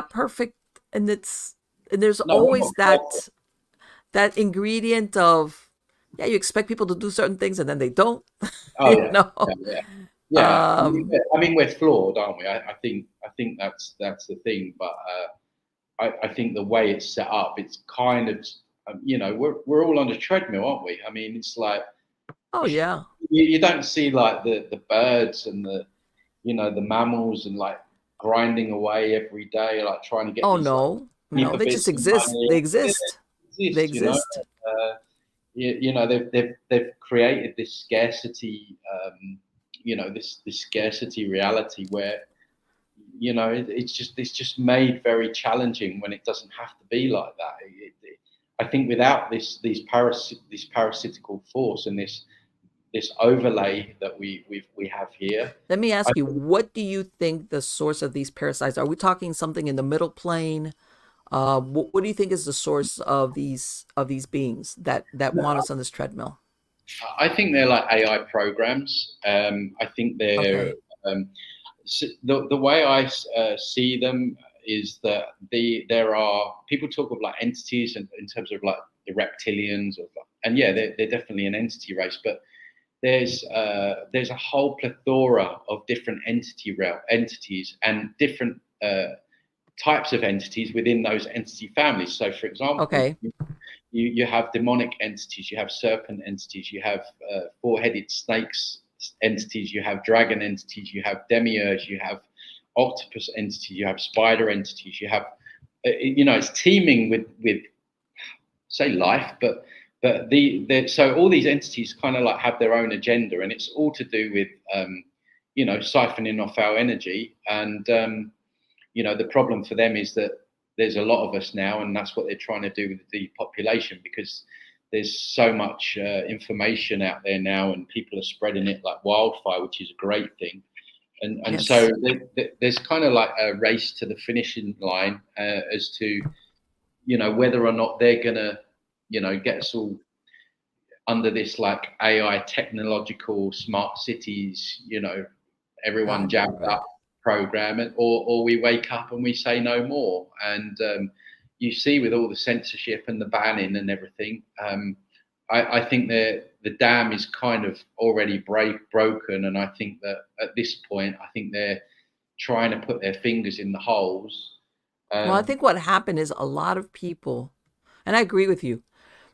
perfect, and it's and there's No, we're always not perfect. that ingredient of yeah, you expect people to do certain things and then they don't, Oh you yeah, know. yeah, yeah, yeah. Um, We're flawed, aren't we? I think that's the thing. But I think the way it's set up, it's kind of we're all on a treadmill, aren't we? I mean, it's like oh yeah. you don't see like the birds and the mammals and like grinding away every day, like trying to get Oh these like no, penny no, per they just biscuit exist. money. They Yeah, exist. it They exists. exist. They've created this scarcity, this scarcity reality where it's just made very challenging when it doesn't have to be like that. I think without this parasitical force and this overlay that we have here, Let me I ask you, think what do you think the source of these parasites are? We talking something in the middle plane? What do you think is the source of these beings that want us on this treadmill? I think they're like AI programs. I think they're Okay. um, the way I see them is that there are people talk of like entities and in terms of like the reptilians and yeah, they're definitely an entity race, but there's a whole plethora of different entities and different types of entities within those entity families. So, for example, Okay. you have demonic entities, you have serpent entities, you have four-headed snakes entities, you have dragon entities, you have demiurge, you have octopus entities, you have spider entities, you have it's teeming with say life, but so all these entities kind of like have their own agenda, and it's all to do with siphoning off our energy. And the problem for them is that there's a lot of us now, and that's what they're trying to do with the depopulation, because there's so much information out there now, and people are spreading it like wildfire, which is a great thing. And so Yes. there's kind of like a race to the finishing line as to whether or not they're gonna get us all under this like AI technological smart cities, everyone Right. Right. jabbed Right. up program, or we wake up and we say no more. And you see with all the censorship and the banning and everything, I think the dam is kind of already broken. And I think that at this point, I think they're trying to put their fingers in the holes. Well, I Um, think what happened is a lot of people, and I agree with you,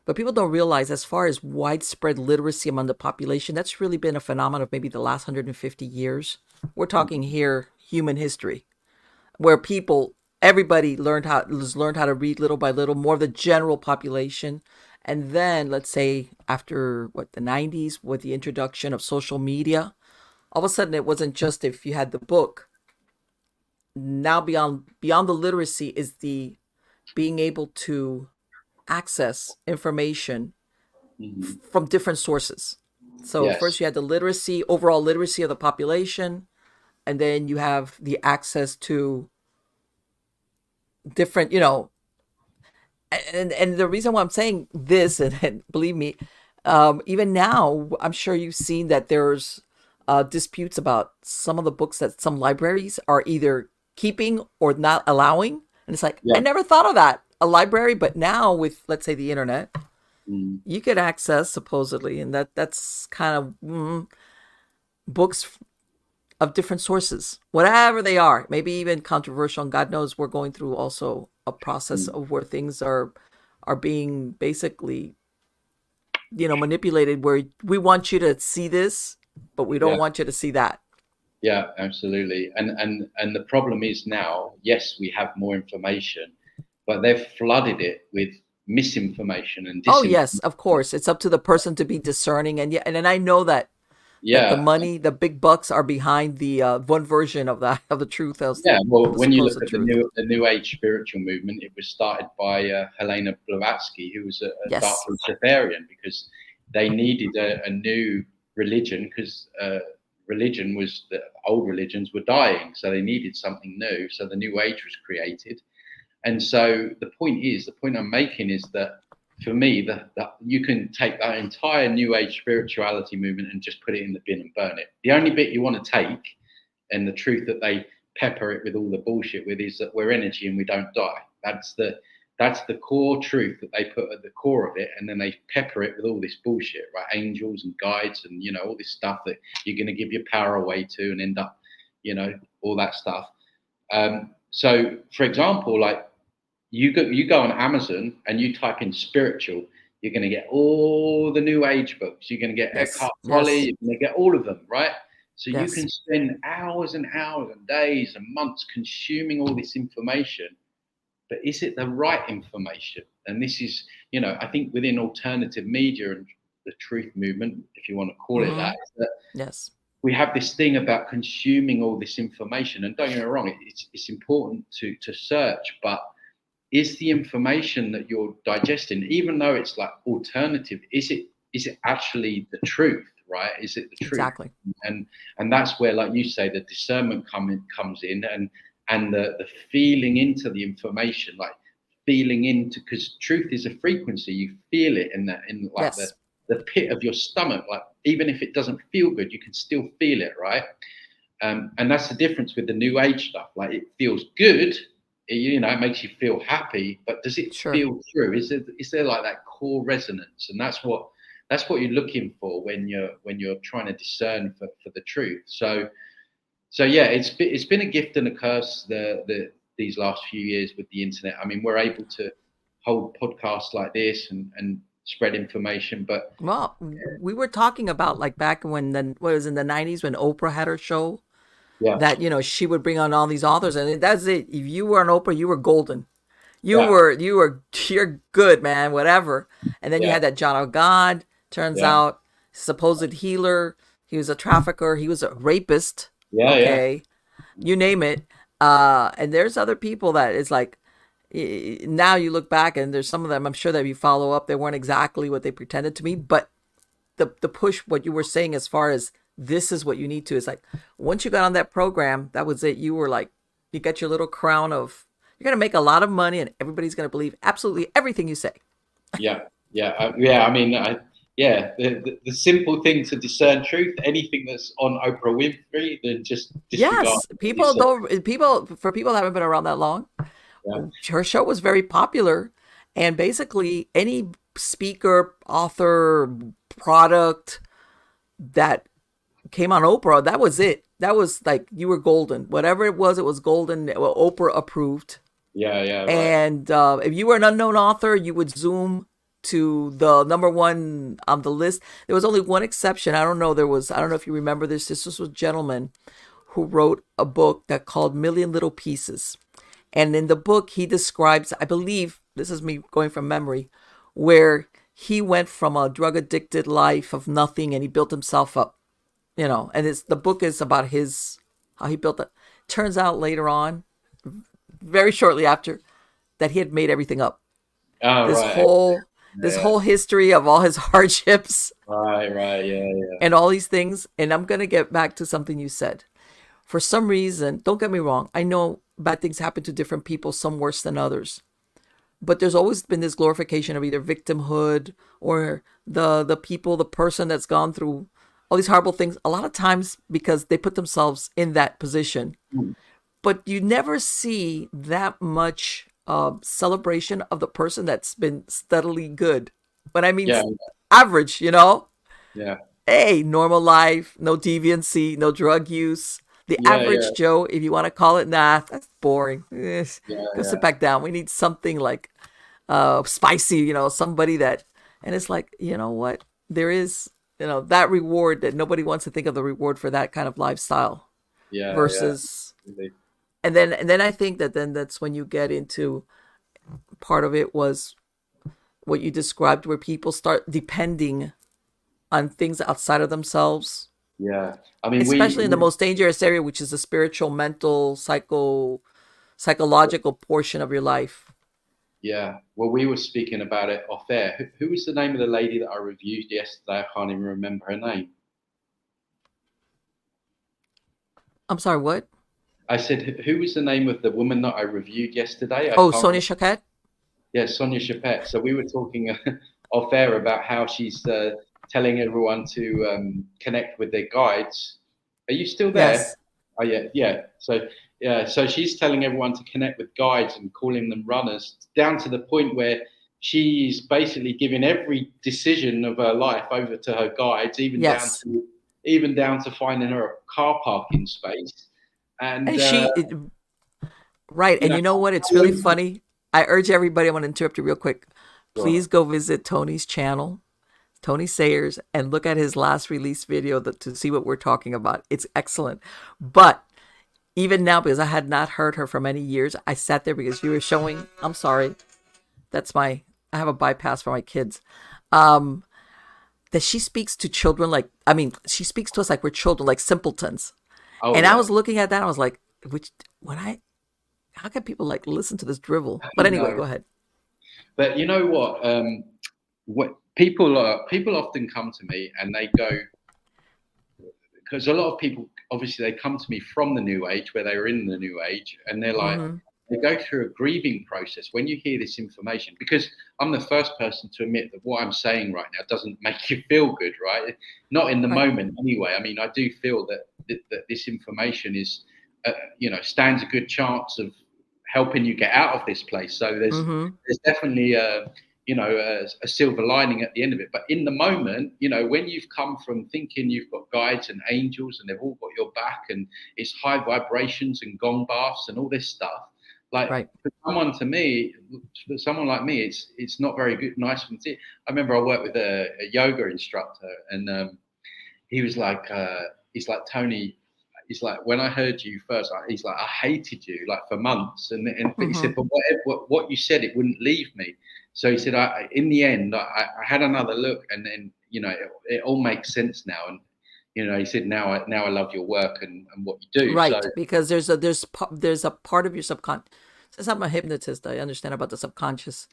but people don't realize as far as widespread literacy among the population, that's really been a phenomenon of maybe the last 150 years. We're talking here human history, where everybody learned how to read little by little, more of the general population. And then let's say after the 90s with the introduction of social media, all of a sudden it wasn't just if you had the book. Now beyond the literacy is the being able to access information mhm. from different sources. So first Yes, you had the literacy, overall literacy of the population, and then you have the access to different, and the reason why I'm saying this, and believe me, even now, I'm sure you've seen that there's disputes about some of the books that some libraries are either keeping or not allowing. And it's like, I yeah, never thought of that. A library, but now with, let's say, the internet, Mm, you could access supposedly, and that's kind of books of different sources, whatever they are, maybe even controversial. And God knows we're going through also a process mm, of where things are being basically, manipulated, where we want you to see this, but we don't yeah. want you to see that. Yeah, absolutely. And the problem is now, yes, we have more information, but they've flooded it with misinformation and Oh yes, disinformation. of course. It's up to the person to be discerning, and yeah, and then I know that the Yeah, money, the big bucks are behind the one version of the truth, as yeah. Well, the when you look supposed at truth. the New Age spiritual movement, it was started by Helena Blavatsky, who was a dark Yes, Luciferian, because they needed a new religion, because religion was the old religions were dying, so they needed something new. So the New Age was created. And so the point I'm making is that for me, that you can take that entire New Age spirituality movement and just put it in the bin and burn it. The only bit you want to take, and the truth that they pepper it with all the bullshit with, is that we're energy and we don't die. That's the core truth that they put at the core of it, and then they pepper it with all this bullshit, right? Angels and guides, and all this stuff that you're going to give your power away to, and end up, all that stuff. So, for example, like you go on Amazon and you type in spiritual, you're going to get all the New Age books. You're going to get yes, Eckhart Tolle. yes, You're going to get all of them, right? So you yes. can spend hours and hours and days and months consuming all this information, but is it the right information? And this is, I think within alternative media and the truth movement, if you want to call it Mm-hmm. that, is that Yes, we have this thing about consuming all this information. And don't get me wrong, it's important to search, but is the information that you're digesting, even though it's like alternative, is it actually the truth, right? Is it the truth? exactly. and and that's where, like you say, the discernment comes in, and the feeling into the information, like feeling into, because truth is a frequency. You feel it in like the Yes, the pit of your stomach, like even if it doesn't feel good, you can still feel it, right? And that's the difference with the New Age stuff. Like it feels good, it makes you feel happy, but does it sure. feel true? Is there like that core resonance? And that's what you're looking for when you're trying to discern for the truth. So yeah, it's been a gift and a curse these last few years with the internet. I mean, we're able to hold podcasts like this and spread information, but Well, we were talking about like back when what was in the '90s when Oprah had her show, yeah, that she would bring on all these authors, and that's it. If you were an Oprah, you were golden. You yeah, were you were you're good, man. Whatever. And then you yeah, had that John of God. Turns yeah, out supposed healer. He was a trafficker. He was a rapist. yeah, yeah, Okay, you name it. And there's other people that is like, now you look back and there's some of them, I'm sure that if you follow up, they weren't exactly what they pretended to be, but the push, what you were saying as far as this is what you need to, is like once you got on that program, that was it. You were like, you got your little crown of, you're gonna make a lot of money and everybody's gonna believe absolutely everything you say. yeah, yeah, yeah. I mean, yeah, the simple thing to discern truth, anything that's on Oprah Winfrey, then just disregard Yes, what you people said. don't, people, for people that haven't been around that long, Yeah, her show was very popular, and basically any speaker, author, product that came on Oprah, that was it. That was like you were golden. Whatever it was golden. Well, Oprah approved. yeah, yeah, right. And if you were an unknown author, you would zoom to the number one on the list. There was only one exception. I don't know. I don't know if you remember this. This was a gentleman who wrote a book that called Million Little Pieces. And in the book, he describes, I believe, this is me going from memory, where he went from a drug addicted life of nothing and he built himself up, and the book is about how he built it. Turns out later on, very shortly after, that he had made everything up. Oh, This right. whole this Yeah, whole history of all his hardships right, right. Yeah, yeah, and all these things. And I'm gonna get back to something you said. For some reason, don't get me wrong, I know bad things happen to different people, some worse than others. But there's always been this glorification of either victimhood or the person that's gone through all these horrible things, a lot of times because they put themselves in that position. mm, But you never see that much celebration of the person that's been steadily good. When I mean Yeah, average, yeah, hey, normal life, no deviancy, no drug use. The yeah, yeah, average Joe, if you want to call it, nah, that's boring. yeah, Go yeah, sit back down. We need something like spicy, somebody that, and it's like, you know what? There is, that reward that nobody wants to think of the reward for that kind of lifestyle yeah, yeah. versus, Really. and then I think that then that's when you get into part of it was what you described where people start depending on things outside of themselves, Yeah. I mean, especially in the most dangerous area, which is the spiritual, mental, psychological portion of your life. yeah. Well, we were speaking about it off air. Who was the name of the lady that I reviewed yesterday? I can't even remember her name. I'm sorry, what? I said, who was the name of the woman that I reviewed yesterday? I Oh, can't. Sonia Choquette? Yeah, Sonia Chapette. So we were talking off air about how she's telling everyone to connect with their guides. Are you still there? Yes. Oh yeah, yeah. So yeah, so she's telling everyone to connect with guides and calling them runners, down to the point where she's basically giving every decision of her life over to her guides, Yes. even down to finding her a car parking space. And And right. you And know, you know what? It's really funny. I urge everybody, I want to interrupt you real quick. Please go visit Tony's channel, Tony Sayers, and look at his last release video to see what we're talking about. It's excellent. But even now, because I had not heard her for many years, I sat there because you were showing, I'm sorry, I have a bypass for my kids. Um, that she speaks to children like, I mean, she speaks to us like we're children, like simpletons. oh And I yeah, was looking at that, I was like, how can people like listen to this drivel? But anyway, no. go ahead. But you know what people often come to me and they go, because a lot of people obviously they come to me from the new age where they were in the new age, and they're like, Mm-hmm. they go through a grieving process when you hear this information, because I'm the first person to admit that what I'm saying right now doesn't make you feel good, right? Not in the Right. moment anyway. I mean, I do feel that this information is stands a good chance of helping you get out of this place. So Mm-hmm. there's definitely a silver lining at the end of it. But in the moment, when you've come from thinking you've got guides and angels and they've all got your back and it's high vibrations and gong baths and all this stuff, like Right. for someone like me, it's not very good, nice for me. I remember I worked with a yoga instructor, and he was like, he's like, Tony, he's like, when I heard you first, he's like, I hated you like for months, but he Mm-hmm. said, but what you said, it wouldn't leave me. So he said, in the end, I had another look, and then it all makes sense now, and he said, now I love your work and what you do. So Right. Because there's a part of your subconscious. Since I'm a hypnotist, I understand about the subconscious.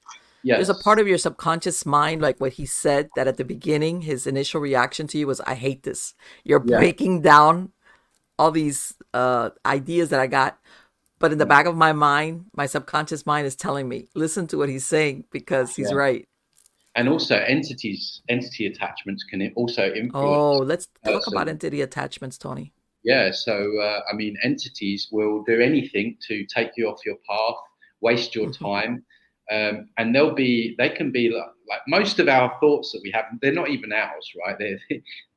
There's a part yes, of your subconscious mind, like what he said, that at the beginning, his initial reaction to you was, I hate this. You're yeah, breaking down all these ideas that I got. But in the yeah, back of my mind, my subconscious mind is telling me, listen to what he's saying because he's yeah. right. And also entity attachments can also Oh, influence let's a talk about person. entity attachments, Tony. Yeah, so I mean, entities will do anything to take you off your path, waste your Mm-hmm. time, and they can be like most of our thoughts that we have. They're not even ours, right?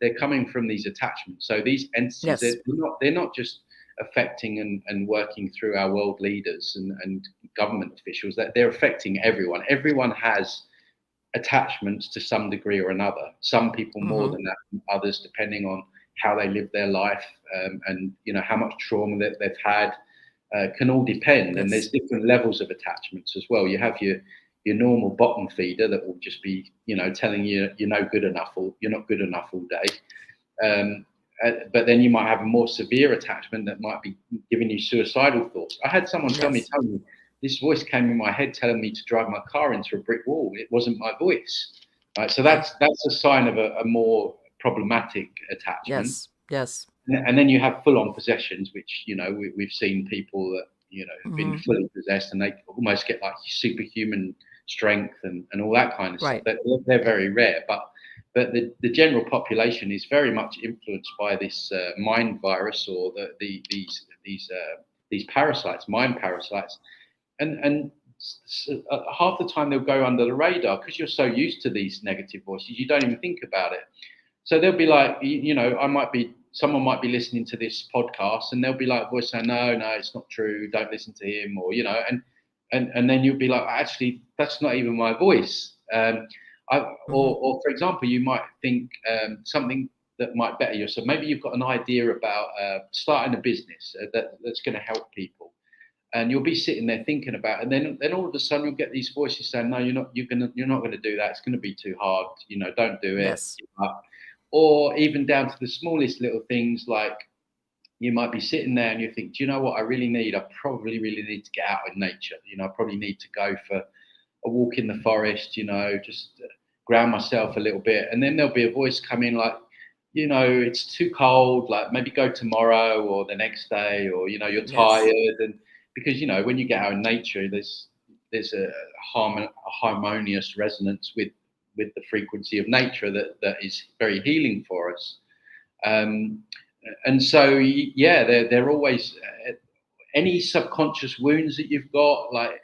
They're coming from these attachments. So these entities, Yes. they're not just affecting and working through our world leaders and government officials. That they're affecting everyone. Everyone has attachments to some degree or another. Some people more Mm-hmm. than that, than others, depending on how they live their life, and how much trauma that they've had. Can all depend, and there's Yes. different levels of attachments as well. You have your normal bottom feeder that will just be telling you you're no good enough or you're not good enough all day. But then you might have a more severe attachment that might be giving you suicidal thoughts. I had someone Yes. tell me this voice came in my head telling me to drive my car into a brick wall. It wasn't my voice. Right? So Right. that's a sign of a more problematic attachment. Yes. Yes. And then you have full-on possessions, which we've seen people that have been Mm-hmm. fully possessed, and they almost get like superhuman strength and all that kind of stuff. Right. They're very rare, but the general population is very much influenced by this mind virus or these parasites, mind parasites, and half the time they'll go under the radar because you're so used to these negative voices, you don't even think about it. So they'll be like, someone might be listening to this podcast, and they'll be like, voice saying, no, it's not true, don't listen to him, or and then you'll be like, actually, that's not even my voice. Hmm. Or for example, you might think something that might better you. So maybe you've got an idea about starting a business that's going to help people, and you'll be sitting there thinking about it, and then all of a sudden you'll get these voices saying, no, you're not gonna do that, it's gonna be too hard, don't do it. Yes. Or even down to the smallest little things, like you might be sitting there and you think, do you know what I probably really need to get out in nature. I probably need to go for a walk in the forest, just ground myself a little bit. And then there'll be a voice come in like, it's too cold, like maybe go tomorrow or the next day, or you're Yes. tired. And because when you get out in nature, there's a harmonious resonance with the frequency of nature that is very healing for us. um, and so yeah, they're always any subconscious wounds that you've got, like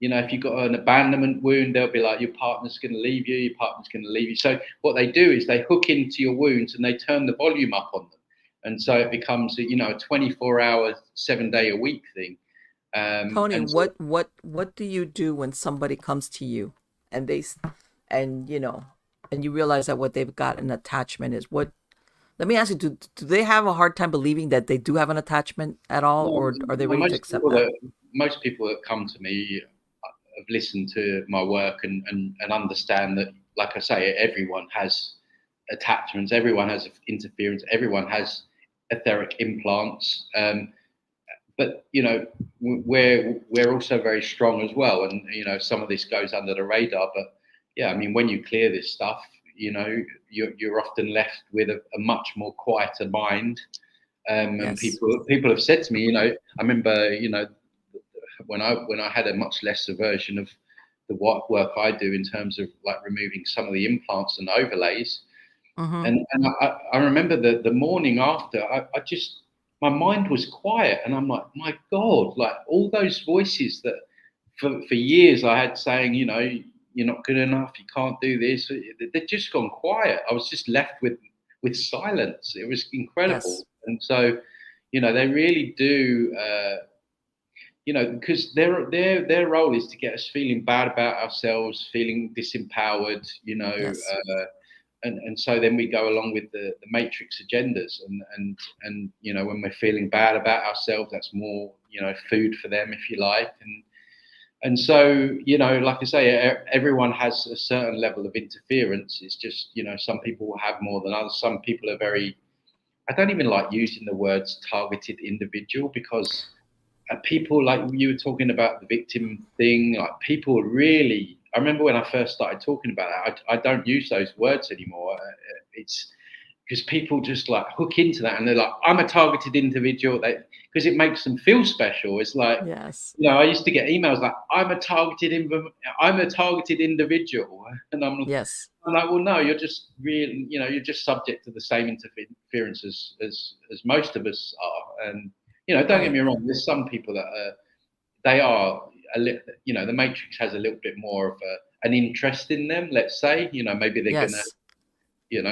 if you've got an abandonment wound, they'll be like, your partner's going to leave you, your partner's going to leave you. So what they do is they hook into your wounds and they turn the volume up on them. And so it becomes, a 24-hour, 7-day a week thing. Tony, And so, what do you do when somebody comes to you and and and you realize that what they've got an attachment is what? Let me ask you, do they have a hard time believing that they do have an attachment at all, no, or are they no, ready to accept that? most people that come to me have listened to my work and understand that, like I say, everyone has attachments, everyone has interference, everyone has etheric implants. But we're also very strong as well, and some of this goes under the radar. But yeah, I mean, when you clear this stuff, you're often left with a much more quieter mind. And Yes. people have said to me, I remember, when I had a much lesser version of the work I do in terms of like removing some of the implants and overlays. Mm-hmm. And I remember the morning after, I just, my mind was quiet, and I'm like, my God, like all those voices that for years I had saying, you're not good enough, you can't do this, they'd just gone quiet. I was just left with silence. It was Yes. incredible. And so, they really do. Because their role is to get us feeling bad about ourselves, feeling disempowered, Yes. and so then we go along with the matrix agendas, and when we're feeling bad about ourselves, that's more food for them, if you like. And so like I say, everyone has a certain level of interference. It's just some people will have more than others. Some people are very, I don't even like using the words targeted individual, because people, like you were talking about the victim thing, like people really, I remember when I first started talking about it, I don't use those words anymore. It's because people just like hook into that, and they're like, I'm a targeted individual, because it makes them feel special. It's like, Yes. I used to get emails like, I'm a targeted individual, and Yes. I'm like, well, no, you're just really, you're just subject to the same interference as most of us are. And don't get Right. me wrong, there's some people that they are the matrix has a little bit more of an interest in them. Let's say, maybe they're gonna, Yes.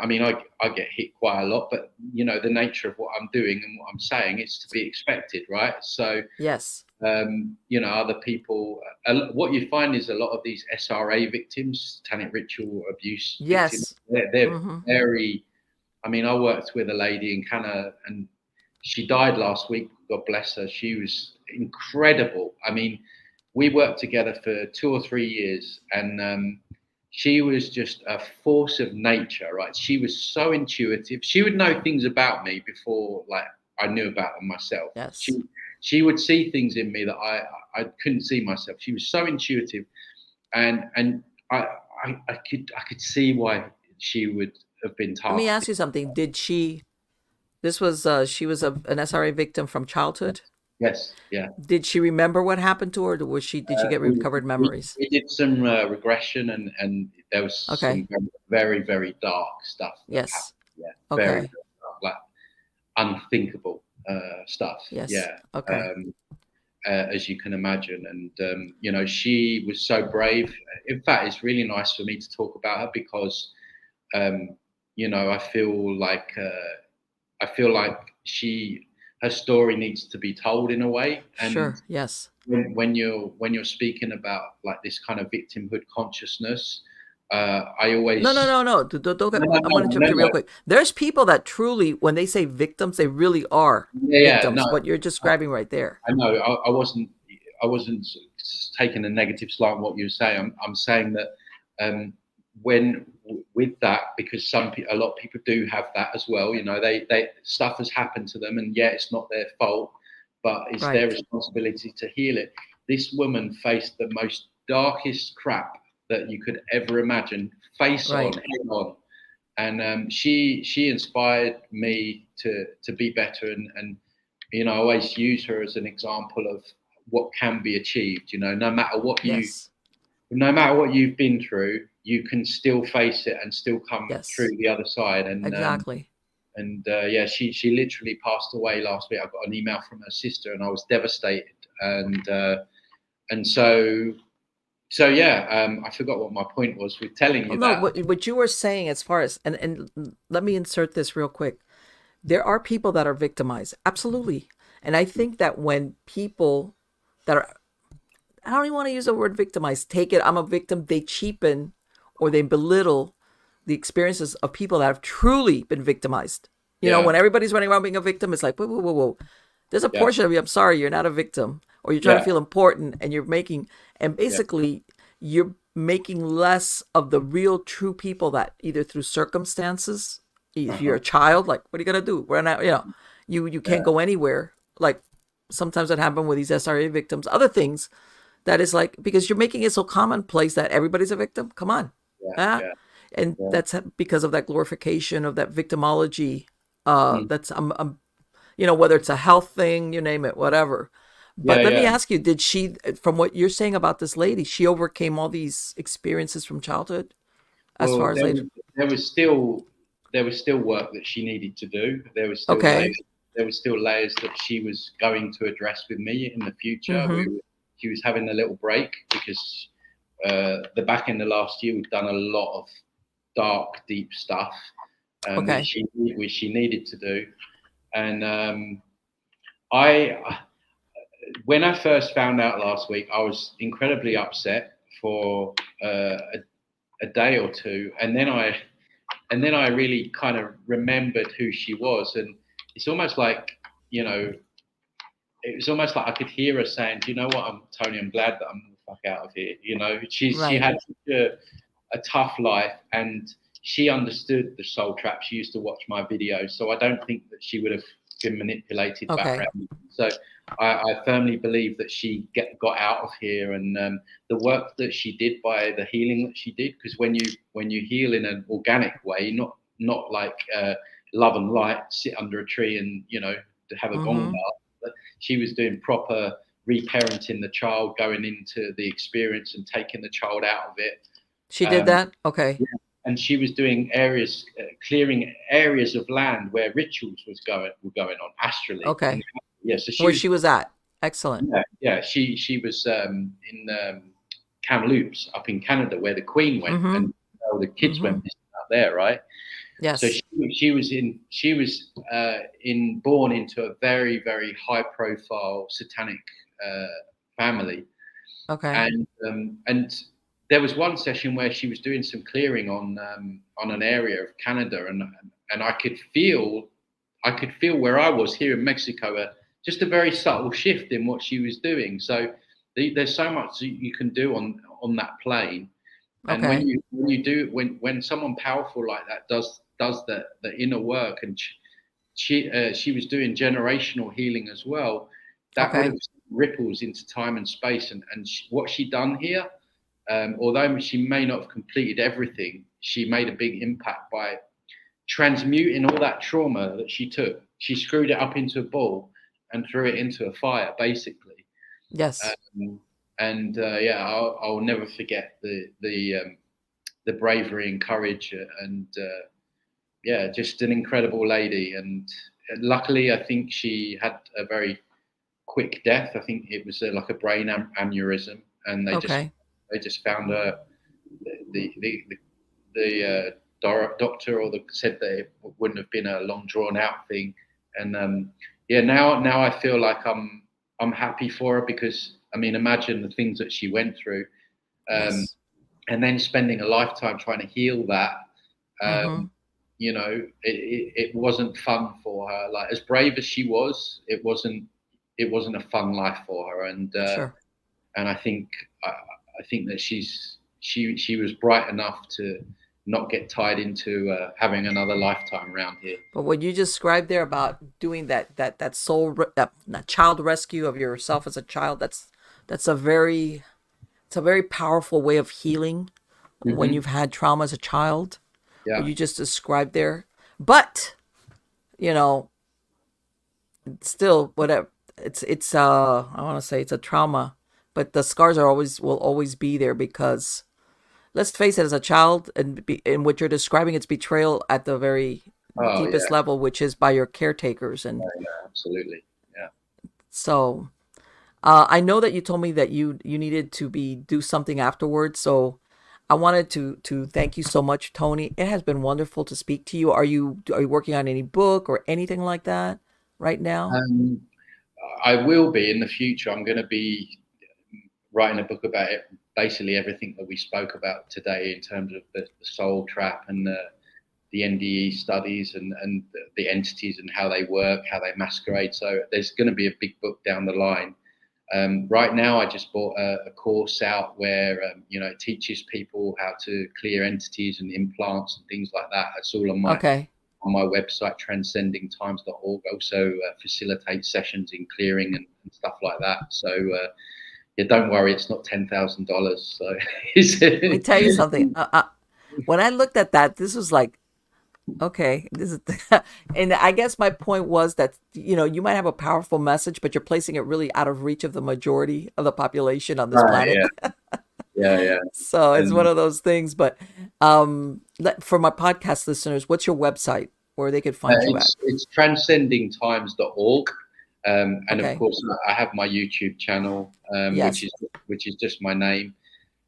I mean, I get hit quite a lot, but the nature of what I'm doing and what I'm saying is to be expected, right? So Yes. other people, what you find is a lot of these SRA victims, satanic ritual abuse victims, Yes. they're Mm-hmm. very, I mean, I worked with a lady in Canada, and she died last week. God bless her. She was incredible. I mean, we worked together for 2 or 3 years, and she was just a force of nature, right? She was so intuitive. She would know things about me before, like, I knew about them myself. Yes. She would see things in me that I couldn't see myself. She was so intuitive, and I I could see why she would have been Let me ask targeted. you something. Did she? This was she was an SRA victim from childhood. Yes, yeah. Did she remember what happened to her? Or was she? Did she get We, recovered we memories? we did some regression, and there was Okay. some very very dark stuff that happened. Yes. Yeah, very, Okay. very dark, like unthinkable stuff. Yes. Yeah. Okay. Um, as you can imagine. And she was so brave. In fact, it's really nice for me to talk about her because um, I feel like her story needs to be told in a way. And Sure. Yes. when you're speaking about like this kind of victimhood consciousness, I No, no, always no, no. Don't no, get, no, I'm no, going to no, interrupt you real no. quick. There's people that truly, when they say victims, they really are Yeah, yeah, no. victims. What you're describing right there. I know. I wasn't taking a negative slant on what you were saying. I'm saying that um, when with that, because a lot of people do have that as well. They stuff has happened to them, and yeah, it's not their fault, but it's their Right. responsibility to heal it. This woman faced the most darkest crap that you could ever imagine, face on, Right. head on, and she inspired me to be better. And I always use her as an example of what can be achieved. Yes. No matter what you've been through, you can still face it and still come through Yes. the other side. Exactly. And yeah, she literally passed away last week. I got an email from her sister, and I was devastated. And yeah, I forgot what my point was with telling Well, you no, that. what you were saying as far as, and let me insert this real quick. There are people that are victimized. Absolutely. And I think that when people that are, I don't even want to use the word victimized, take it, I'm a victim, they cheapen or they belittle the experiences of people that have truly been victimized. Yeah, When everybody's running around being a victim, it's like, whoa, whoa, whoa, whoa. There's a yeah, portion of you, I'm sorry, you're not a victim, or you're trying to yeah, feel important and and yeah. basically, you're making less of the real, true people that either through circumstances, if you're Uh-huh. a child, like, what are you going to do? We're not, you can't Yeah, go anywhere. Like, sometimes that happened with these SRA victims, other things that is like, because you're making it so commonplace that everybody's a victim. Come on. yeah, Ah. yeah, And yeah. that's because of that glorification of that victimology. Mm. That's whether it's a health thing, you name it, whatever. Yeah, But let me yeah. ask you, did she, from what you're saying about this lady, she overcame all these experiences from childhood as Well, far as later? there was still there was still work that she needed to do. There was still Okay. layers. There was still layers that she was going to address with me in the future. Mm-hmm. She was having a little break because the back end of last year we've done a lot of dark, deep stuff, Okay. which she needed to do. And I when I first found out last week, I was incredibly upset for a day or two, and then I really kind of remembered who she was, and it's almost like you know, it was almost like I could hear her saying, "Do you know what, Tony? I'm glad that I'm the fuck out of here." She Right. had such a tough life, and she understood the soul trap. She used to watch my videos, so I don't think that she would have been manipulated back Okay. around. So I firmly believe that she got out of here, and the work that she did by the healing that she did, because when you heal in an organic way, not like love and light, sit under a tree and to have a gong Mm-hmm. bar. But she was doing proper reparenting the child, going into the experience and taking the child out of it. She did Um, that? Okay. yeah. And she was doing clearing areas of land where rituals were going on astrally. Okay. Yeah, so she Where was, she was at. Excellent. yeah, she was in Kamloops up in Canada where the Queen went, Mm-hmm. and all the kids Mm-hmm. went missing out there, right? So Yes. she was in born into a very very high profile satanic uh, family, Okay. and there was one session where she was doing some clearing on an area of Canada, and I could feel where I was here in Mexico, just a very subtle shift in what she was doing. So there's so much you can do on that plane, and Okay. when someone powerful like that does the inner work, and she was doing generational healing as well, that would have Okay. ripples into time and space, and what she done here, although she may not have completed everything, she made a big impact by transmuting all that trauma that she took. She screwed it up into a ball and threw it into a fire, basically. Yes. Um, and yeah, I'll never forget the bravery and courage, and yeah, just an incredible lady. And luckily, I think she had a very quick death. I think it was like a brain aneurysm, and Okay. they just found the the the doctor said that it wouldn't have been a long drawn out thing. And yeah, now I feel like I'm happy for her, because I mean, imagine the things that she went through, um, Yes. and then spending a lifetime trying to heal that. Mm-hmm. Um, it wasn't fun for her. Like, as brave as she was, it wasn't a fun life for her. Sure. And I think that she was bright enough to not get tied into having another lifetime around here. But what you described there about doing that that child rescue of yourself as a child, that's a very it's a very powerful way of healing when Hmm. you've had trauma as a child. What Yeah. you just described there, but you know, still whatever. It's I want to say it's a trauma, but the scars are always will always be there because let's face it, as a child, and in what you're describing, it's betrayal at the very Oh deepest yeah. level, which is by your caretakers. And Yeah, yeah, absolutely. Yeah. so I know that you told me that you needed to be do something afterwards. So I wanted to thank you so much, Tony. It has been wonderful to speak to you. Are you working on any book or anything like that right now? Um, I will be in the future. I'm going to be writing a book about it, basically everything that we spoke about today in terms of the soul trap and the NDE studies and the entities and how they work, how they masquerade. So there's going to be a big book down the line. Right now, I just bought a course out where it teaches people how to clear entities and implants and things like that. It's all Okay. on my website, transcendingtimes.org. Also facilitate sessions in clearing and stuff like that. So yeah, don't worry, it's not $10,000. So Let me tell you something. When I looked at that, this was like, okay, this is, and I guess my point was that you might have a powerful message, but you're placing it really out of reach of the majority of the population on this right, planet. yeah, yeah, yeah. So it's one And of those things. But for my podcast listeners, what's your website where they could find you at? it's transcendingtimes.org. And of Okay. course, I have my YouTube channel, Yes. which is just my name,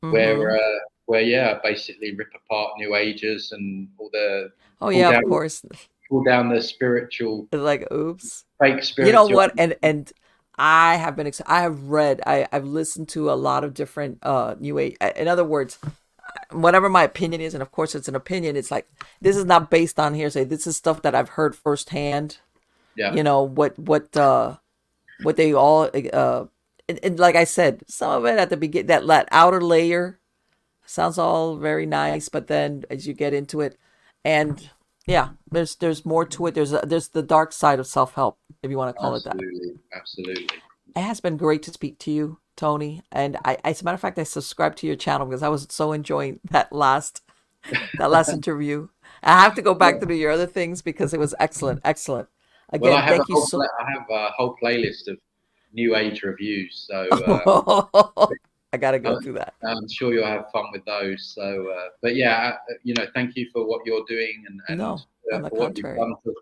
where Mm-hmm. yeah, I basically rip apart New Agers and all the Oh pull yeah, of down course. pull down the spiritual It's like, oops. fake You know what? spirituality. And I have been. I have read. I've listened to a lot of different new age. In other words, whatever my opinion is, and of course it's an opinion. It's like this is not based on hearsay. This is stuff that I've heard firsthand. Yeah, You know what they all and like I said, some of it at the beginning, that outer layer sounds all very nice, but then as you get into it, and yeah, there's more to it. There's the dark side of self help, if you want to call it that. absolutely, absolutely. It has been great to speak to you, Tony. And as a matter of fact, I subscribed to your channel because I was so enjoying that last interview. I have to go back Yeah. to do your other things because it was excellent, excellent. Well, Again, thank you so. I have a whole playlist of New Age reviews, so I got to go uh, through that. I'm sure you'll have fun with those. So, but yeah, thank you for what you're doing and No, on the for what you've contrary. done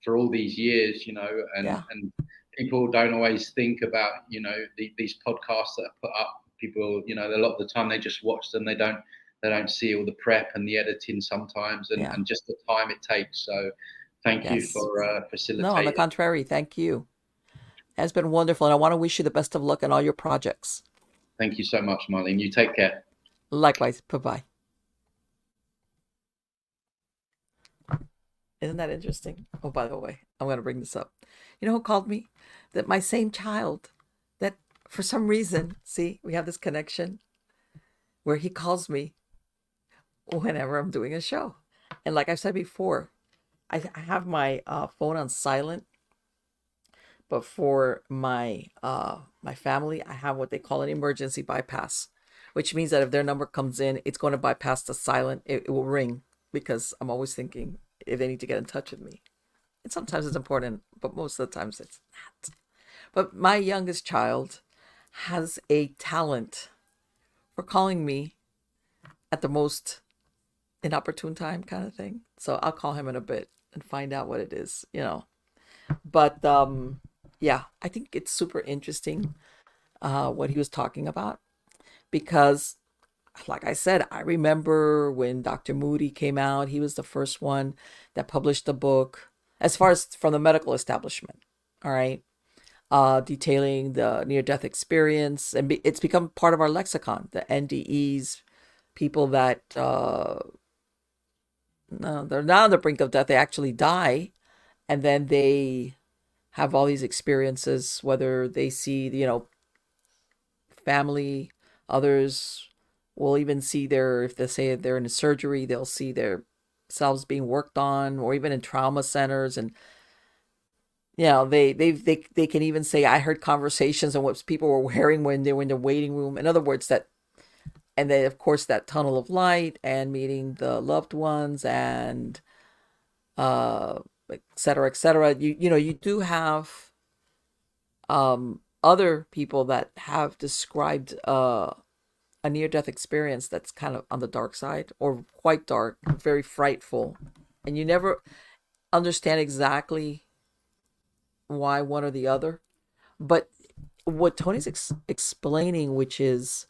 for all these years. Yeah. And people don't always think about these podcasts that are put up. People, a lot of the time they just watch them. They don't see all the prep and the editing sometimes, Yeah. and just the time it takes. So, thank you Yes. for No, on the facilitating. contrary. Thank you. It has been wonderful. And I want to wish you the best of luck in all your projects. Thank you so much, Marlene. You take care. Likewise. Bye bye. Isn't that interesting? Oh, by the way, I'm going to bring this up. You know who called me? That my same child, that for some reason, see, we have this connection where he calls me whenever I'm doing a show. And like I've said before, I have my phone on silent, but for my family, I have what they call an emergency bypass, which means that if their number comes in, it's going to bypass the silent. It will ring because I'm always thinking if they need to get in touch with me. And sometimes it's important, but most of the times it's not. But my youngest child has a talent for calling me at the most inopportune time, kind of thing. So I'll call him in a bit and find out what it is. But Yeah, I think it's super interesting what he was talking about because, like I said, I remember when Dr. Moody came out, he was the first one that published a book, as far as from the medical establishment, all right, detailing the near death experience. And it's become part of our lexicon, the NDEs, people that no, they're not on the brink of death, they actually die, and then they have all these experiences, whether they see, family, others will even see their, if they say they're in a surgery, they'll see their selves being worked on, or even in trauma centers. And they can even say, I heard conversations and what people were wearing when they were in the waiting room. In other words, that, and then of course that tunnel of light and meeting the loved ones, and uh et cetera, et cetera. You do have other people that have described a near death experience that's kind of on the dark side, or quite dark, very frightful. And you never understand exactly why one or the other. But what Tony's explaining, which is,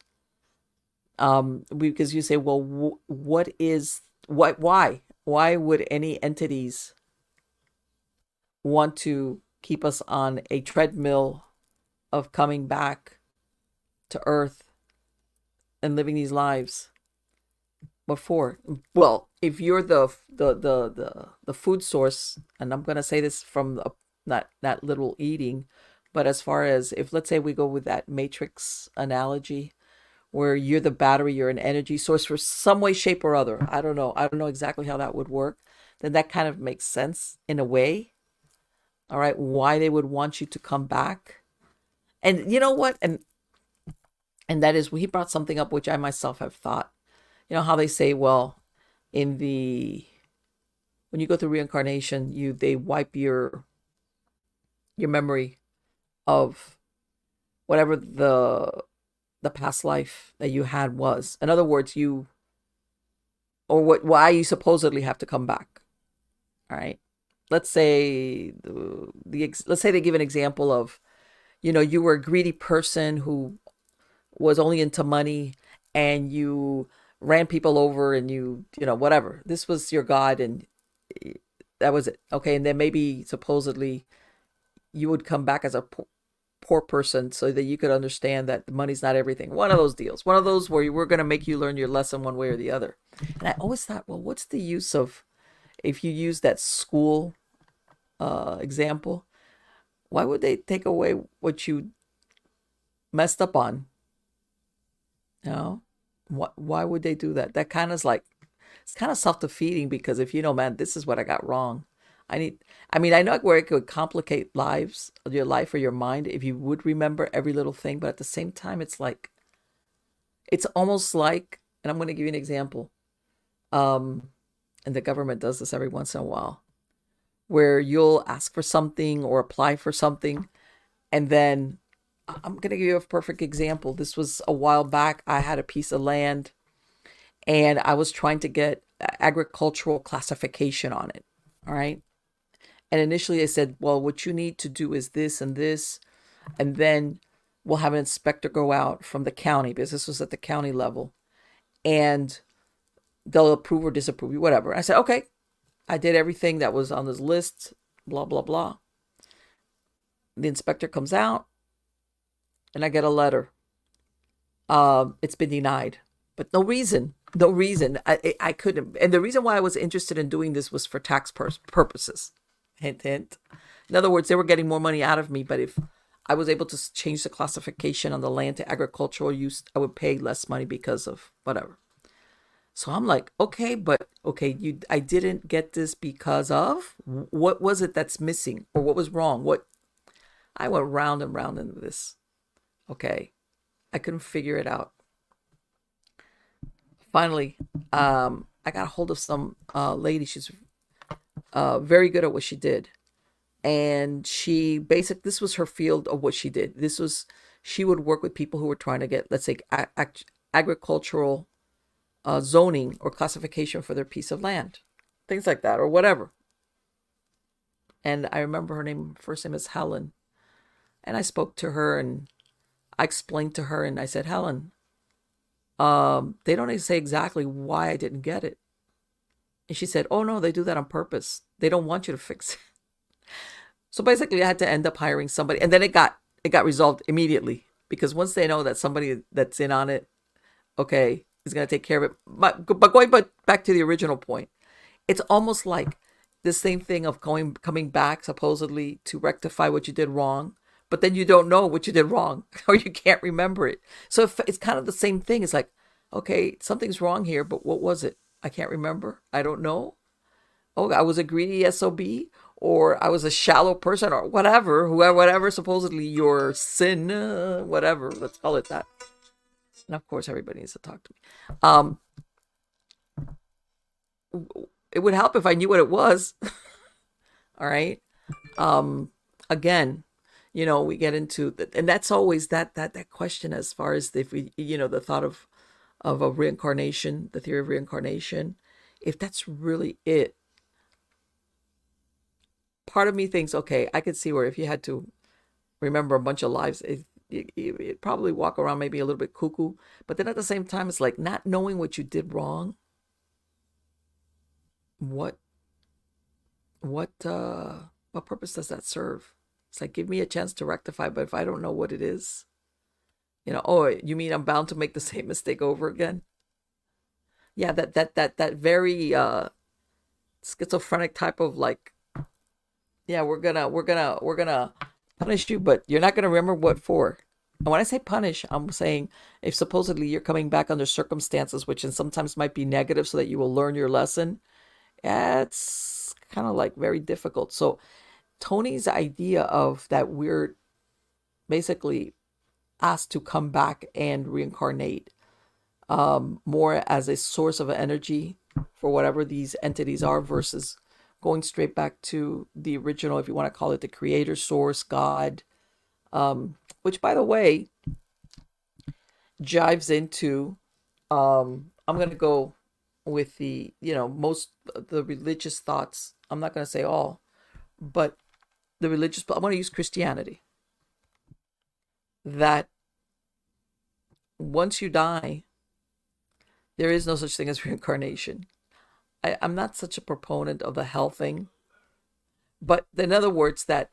because you say, well, what is, why would any entities want to keep us on a treadmill of coming back to Earth and living these lives? Before, well, if you're the food source, and I'm going to say this from not little eating, but as far as, if let's say we go with that matrix analogy, where you're the battery, you're an energy source for some way, shape, or other. I don't know exactly how that would work. Then that kind of makes sense in a way. All right, why they would want you to come back. And you know what, and that is, he brought something up which I myself have thought. You know how they say, well, in the when you go through reincarnation, they wipe your memory of whatever the past life that you had was. In other words, or why you supposedly have to come back. All right. Let's say let's say they give an example of, you were a greedy person who was only into money, and you ran people over, and whatever. This was your God, and that was it. Okay. And then maybe supposedly you would come back as a poor person so that you could understand that the money's not everything. One of those deals, one of those where we're going to make you learn your lesson one way or the other. And I always thought, well, what's the use of, if you use that school example, why would they take away what you messed up on? You know, why would they do that? That kind of is like, it's kind of self-defeating, because if man, this is what I got wrong. I know where it could complicate your life or your mind if you would remember every little thing, but at the same time, it's almost like, and I'm going to give you an example. Um, and the government does this every once in a while, where you'll ask for something or apply for something, and then I'm going to give you a perfect example. This was a while back. I had a piece of land, and I was trying to get agricultural classification on it. All right. And initially they said, well, what you need to do is this and this. And then we'll have an inspector go out from the county, because this was at the county level, and they'll approve or disapprove you, whatever. I said, okay, I did everything that was on this list, blah, blah, blah. The inspector comes out, and I get a letter. It's been denied, but no reason. No reason. I couldn't. And the reason why I was interested in doing this was for tax purposes. Hint, hint. In other words, they were getting more money out of me, but if I was able to change the classification on the land to agricultural use, I would pay less money because of whatever. So I'm like, okay, but okay, I didn't get this because of, what was it that's missing, or what was wrong? I went round and round into this. Okay, I couldn't figure it out. Finally, I got a hold of some lady. She's very good at what she did, and this was her field of what she did. She would work with people who were trying to get, let's say, agricultural zoning or classification for their piece of land, things like that, or whatever. And I remember her first name is Helen. And I spoke to her and I explained to her and I said, Helen, they don't say exactly why I didn't get it. And she said, oh no, they do that on purpose. They don't want you to fix it. So basically I had to end up hiring somebody. And then it got resolved immediately because once they know that somebody that's in on it, okay, is going to take care of it. But going back to the original point, it's almost like the same thing of coming back supposedly to rectify what you did wrong, but then you don't know what you did wrong or you can't remember it. So it's kind of the same thing. It's like, okay, something's wrong here, but what was it? I can't remember. I don't know. Oh, I was a greedy SOB, or I was a shallow person, or whatever, whoever, whatever supposedly your sin, whatever, let's call it that. And of course, everybody needs to talk to me. It would help if I knew what it was. All right. Again, we get into that, and that's always that question as far as if we, the thought of a reincarnation, the theory of reincarnation, if that's really it. Part of me thinks, okay, I could see where if you had to remember a bunch of lives, you'd probably walk around maybe a little bit cuckoo. But then at the same time, it's like not knowing what you did wrong. What what purpose does that serve? It's like, give me a chance to rectify, but if I don't know what it is, oh, you mean I'm bound to make the same mistake over again? Yeah, that very schizophrenic type of like, yeah, we're gonna punish you, but you're not gonna remember what for. And when I say punish, I'm saying if supposedly you're coming back under circumstances which and sometimes might be negative so that you will learn your lesson, it's kind of like very difficult. So Tony's idea of that we're basically asked to come back and reincarnate, more as a source of energy for whatever these entities are versus going straight back to the original, if you want to call it the creator, source, God, which by the way jives into, I'm going to go with the, most the religious thoughts. I'm not going to say all, but the religious, but I want to use Christianity, that once you die, there is no such thing as reincarnation. I'm not such a proponent of the hell thing, but in other words, that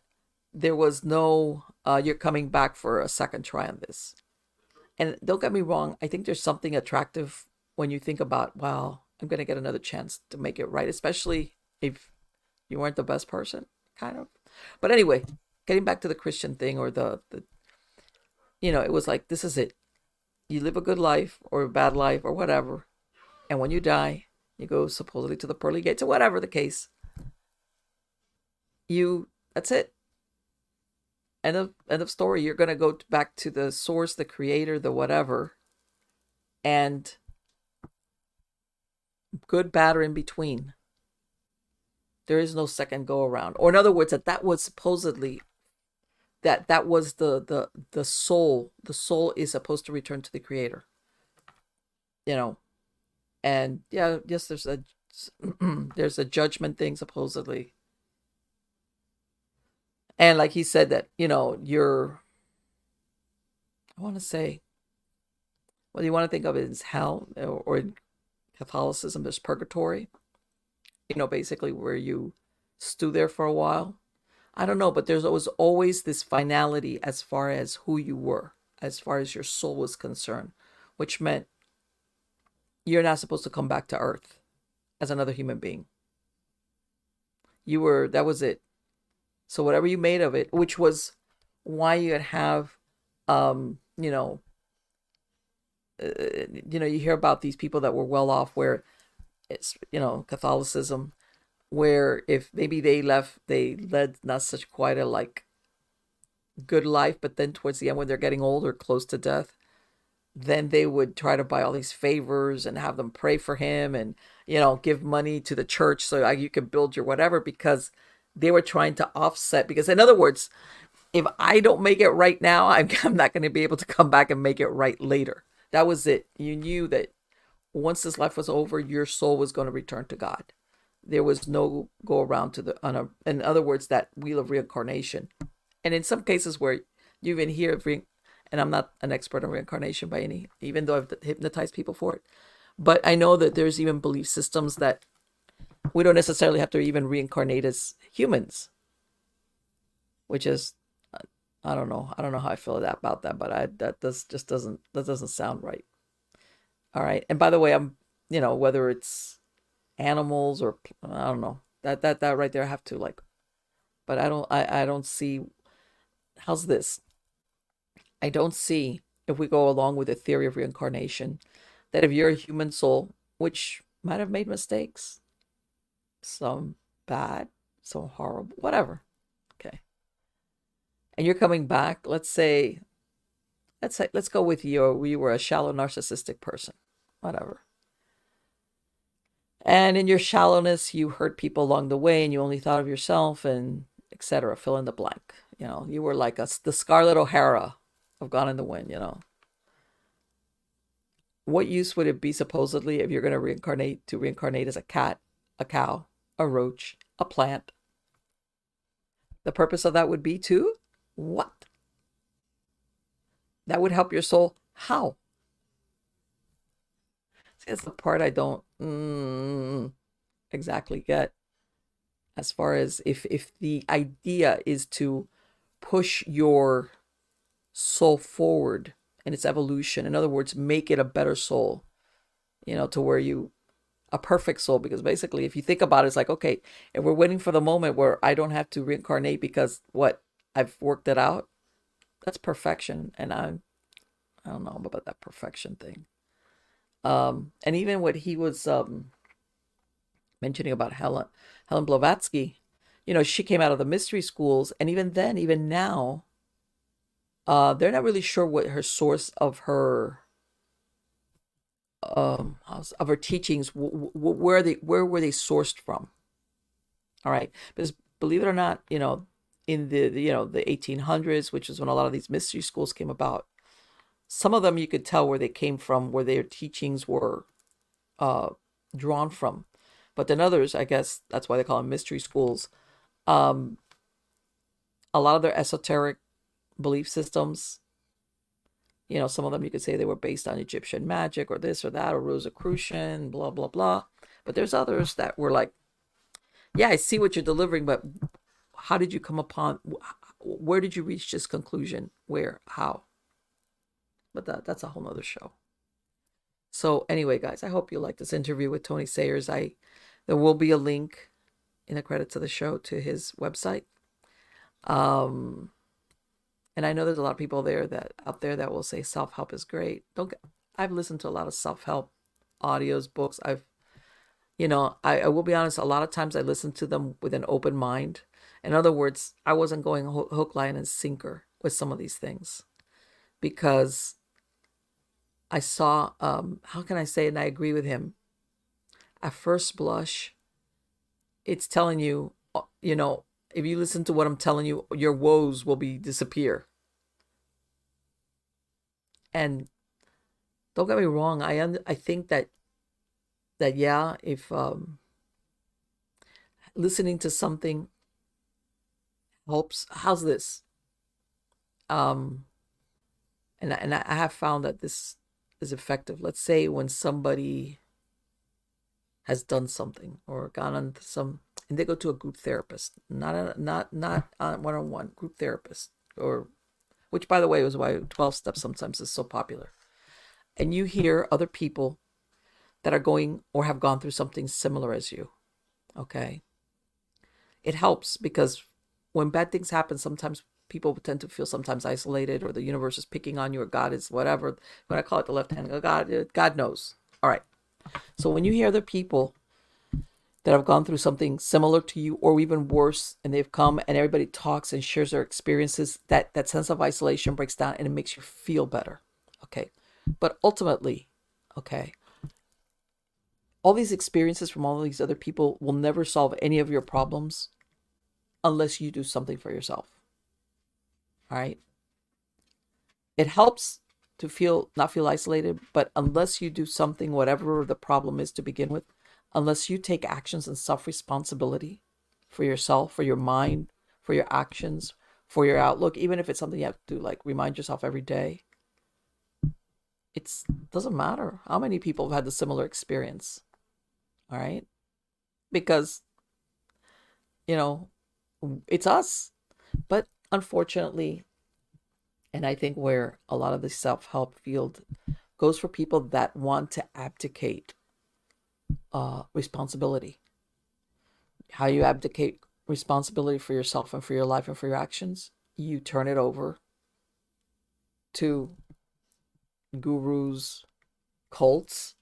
there was no, you're coming back for a second try on this. And don't get me wrong, I think there's something attractive when you think about, wow, I'm going to get another chance to make it right, especially if you weren't the best person, kind of. But anyway, getting back to the Christian thing, or the it was like, this is it. You live a good life or a bad life or whatever. And when you die, you go supposedly to the pearly gates or whatever the case. That's it. End of story. You're going to go back to the source, the creator, the whatever. And good, bad, or in between. There is no second go around. Or in other words, that was supposedly that was the soul. The soul is supposed to return to the creator. And yeah, yes, there's a there's a judgment thing supposedly. And like he said that, you're, I want to say, what you want to think of it as hell, or in Catholicism, there's purgatory, basically where you stew there for a while. I don't know, but was always this finality as far as who you were, as far as your soul was concerned, which meant you're not supposed to come back to earth as another human being. That was it. So whatever you made of it, which was why you'd have, you hear about these people that were well off where it's, Catholicism, where if maybe they led not such quite a like good life, but then towards the end when they're getting old or close to death, then they would try to buy all these favors and have them pray for him and, give money to the church so you could build your whatever, because they were trying to offset. Because in other words, if I don't make it right now, I'm not going to be able to come back and make it right later. That was it. You knew that once this life was over, your soul was going to return to God. There was no go around to in other words, that wheel of reincarnation. And in some cases where You even hear of and I'm not an expert on reincarnation by any, even though I've hypnotized people for it. But I know that there's even belief systems that we don't necessarily have to even reincarnate as humans, which is, I don't know. I don't know how I feel about that, but that doesn't sound right. All right. And by the way, whether it's animals or I don't know, that right there I have to like, but I don't see, how's this? I don't see, if we go along with the theory of reincarnation, that if you're a human soul, which might have made mistakes, some bad, some horrible, whatever. Okay. And you're coming back, let's go with you were a shallow narcissistic person. Whatever. And in your shallowness, you hurt people along the way and you only thought of yourself and etc. Fill in the blank. You were like the Scarlet O'Hara of Gone in the Wind. What use would it be supposedly if you're going to reincarnate as a cat, a cow, a roach, a plant? The purpose of that would be to what? That would help your soul. How? See, that's the part I don't exactly get. As far as if the idea is to push your soul forward in its evolution, in other words, make it a better soul, to where a perfect soul, because basically if you think about it, it's like, okay, if we're waiting for the moment where I don't have to reincarnate because I've worked it out, that's perfection. And I don't know about that perfection thing. And even what he was mentioning about Helen Blavatsky, she came out of the mystery schools, and even then, even now, they're not really sure what her source of her teachings, where were they sourced from. All right, because believe it or not, in the 1800s, which is when a lot of these mystery schools came about, some of them you could tell where they came from, where their teachings were drawn from. But then others, I guess that's why they call them mystery schools. Um, a lot of their esoteric belief systems, some of them you could say they were based on Egyptian magic or this or that or Rosicrucian, blah, blah, blah. But there's others that were like, yeah, I see what you're delivering, but how did you come upon, where did you reach this conclusion? Where? How? But that's a whole nother show. So anyway, guys, I hope you like this interview with Tony Sayers. There will be a link in the credits of the show to his website. And I know there's a lot of people out there that will say self-help is great. I've listened to a lot of self-help audios, books. I will be honest, a lot of times I listen to them with an open mind. In other words, I wasn't going hook, line, and sinker with some of these things because I saw, how can I say it, and I agree with him. At first blush, it's telling you, if you listen to what I'm telling you, your woes will disappear. And don't get me wrong, I think that yeah, if listening to something helps, how's this? And I have found that this is effective. Let's say when somebody has done something or gone on and they go to a group therapist, not one-on-one, group therapist, or which, by the way, is why 12 steps sometimes is so popular. And you hear other people that are going or have gone through something similar as you. Okay. It helps because when bad things happen, sometimes people tend to feel sometimes isolated, or the universe is picking on you, or God is whatever. When I call it the left hand, God knows. All right. So when you hear other people that have gone through something similar to you or even worse, and they've come and everybody talks and shares their experiences, that sense of isolation breaks down and it makes you feel better. Okay. But ultimately, okay, all these experiences from all these other people will never solve any of your problems unless you do something for yourself. All right. It helps to not feel isolated, but unless you do something, whatever the problem is to begin with, unless you take actions and self-responsibility for yourself, for your mind, for your actions, for your outlook, even if it's something you have to like remind yourself every day. It doesn't matter how many people have had the similar experience. All right. Because, you know, it's us. But unfortunately, and I think where a lot of the self help field goes for people that want to abdicate responsibility. How you abdicate responsibility for yourself and for your life and for your actions, you turn it over to gurus, cults,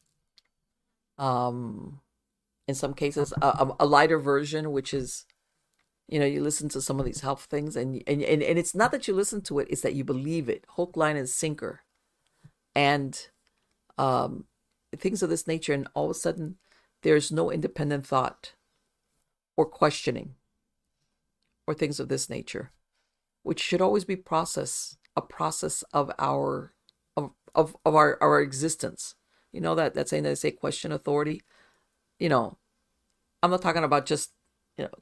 um, in some cases, a lighter version, which is, you listen to some of these health things, and it's not that you listen to it, it's that you believe it, hook, line, and sinker. And um, things of this nature, and all of a sudden, there's no independent thought or questioning or things of this nature, which should always be a process of our existence. You know that saying that they say question authority. You know, I'm not talking about just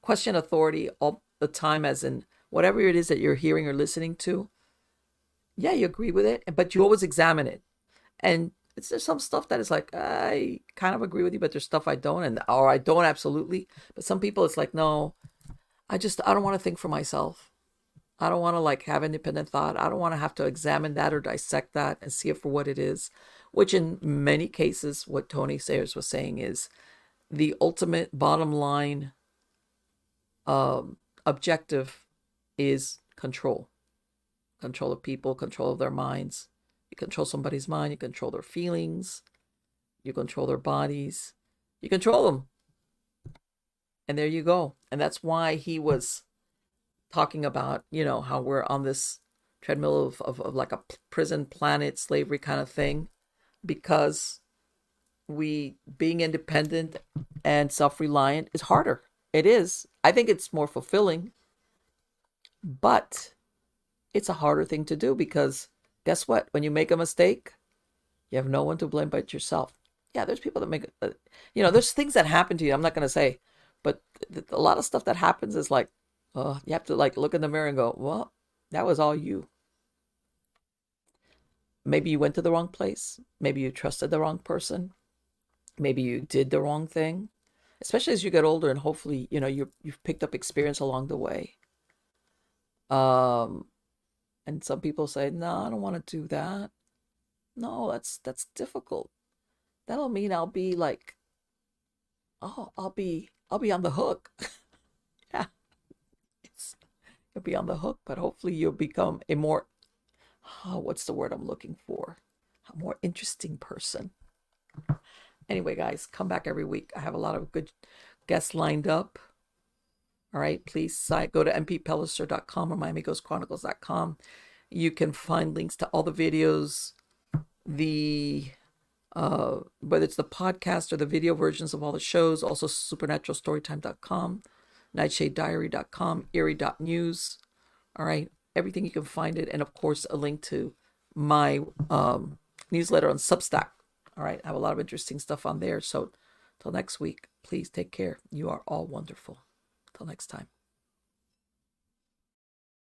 question authority all the time, as in whatever it is that you're hearing or listening to. Yeah, you agree with it, but you always examine it. And there's some stuff that is like, I kind of agree with you, but there's stuff I don't, or I don't absolutely. But some people, it's like, no, I don't want to think for myself. I don't want to like have independent thought. I don't want to have to examine that or dissect that and see it for what it is, which in many cases, what Tony Sayers was saying is the ultimate bottom line objective is control. Control of people, control of their minds. You control somebody's mind, you control their feelings, you control their bodies, you control them. And there you go. And that's why he was talking about, how we're on this treadmill of like a prison planet slavery kind of thing, because we being independent and self-reliant is harder. It is. I think it's more fulfilling, but it's a harder thing to do because guess what? When you make a mistake, you have no one to blame but yourself. Yeah, there's people that make, there's things that happen to you. I'm not going to say, but a lot of stuff that happens is like, you have to like look in the mirror and go, well, that was all you. Maybe you went to the wrong place. Maybe you trusted the wrong person. Maybe you did the wrong thing. Especially as you get older and hopefully, you've picked up experience along the way. Um, and some people say, no, I don't want to do that. No, that's difficult. That'll mean I'll be like, oh, I'll be on the hook. Yeah, you'll be on the hook, but hopefully you'll become a more, what's the word I'm looking for? A more interesting person. Anyway, guys, come back every week. I have a lot of good guests lined up. All right, please go to mpellicer.com or miamighostchronicles.com. You can find links to all the videos, whether it's the podcast or the video versions of all the shows, also supernaturalstorytime.com, nightshadediary.com, eerie.news. All right, everything you can find it. And of course, a link to my newsletter on Substack. All right, I have a lot of interesting stuff on there. So till next week, please take care. You are all wonderful. Till next time.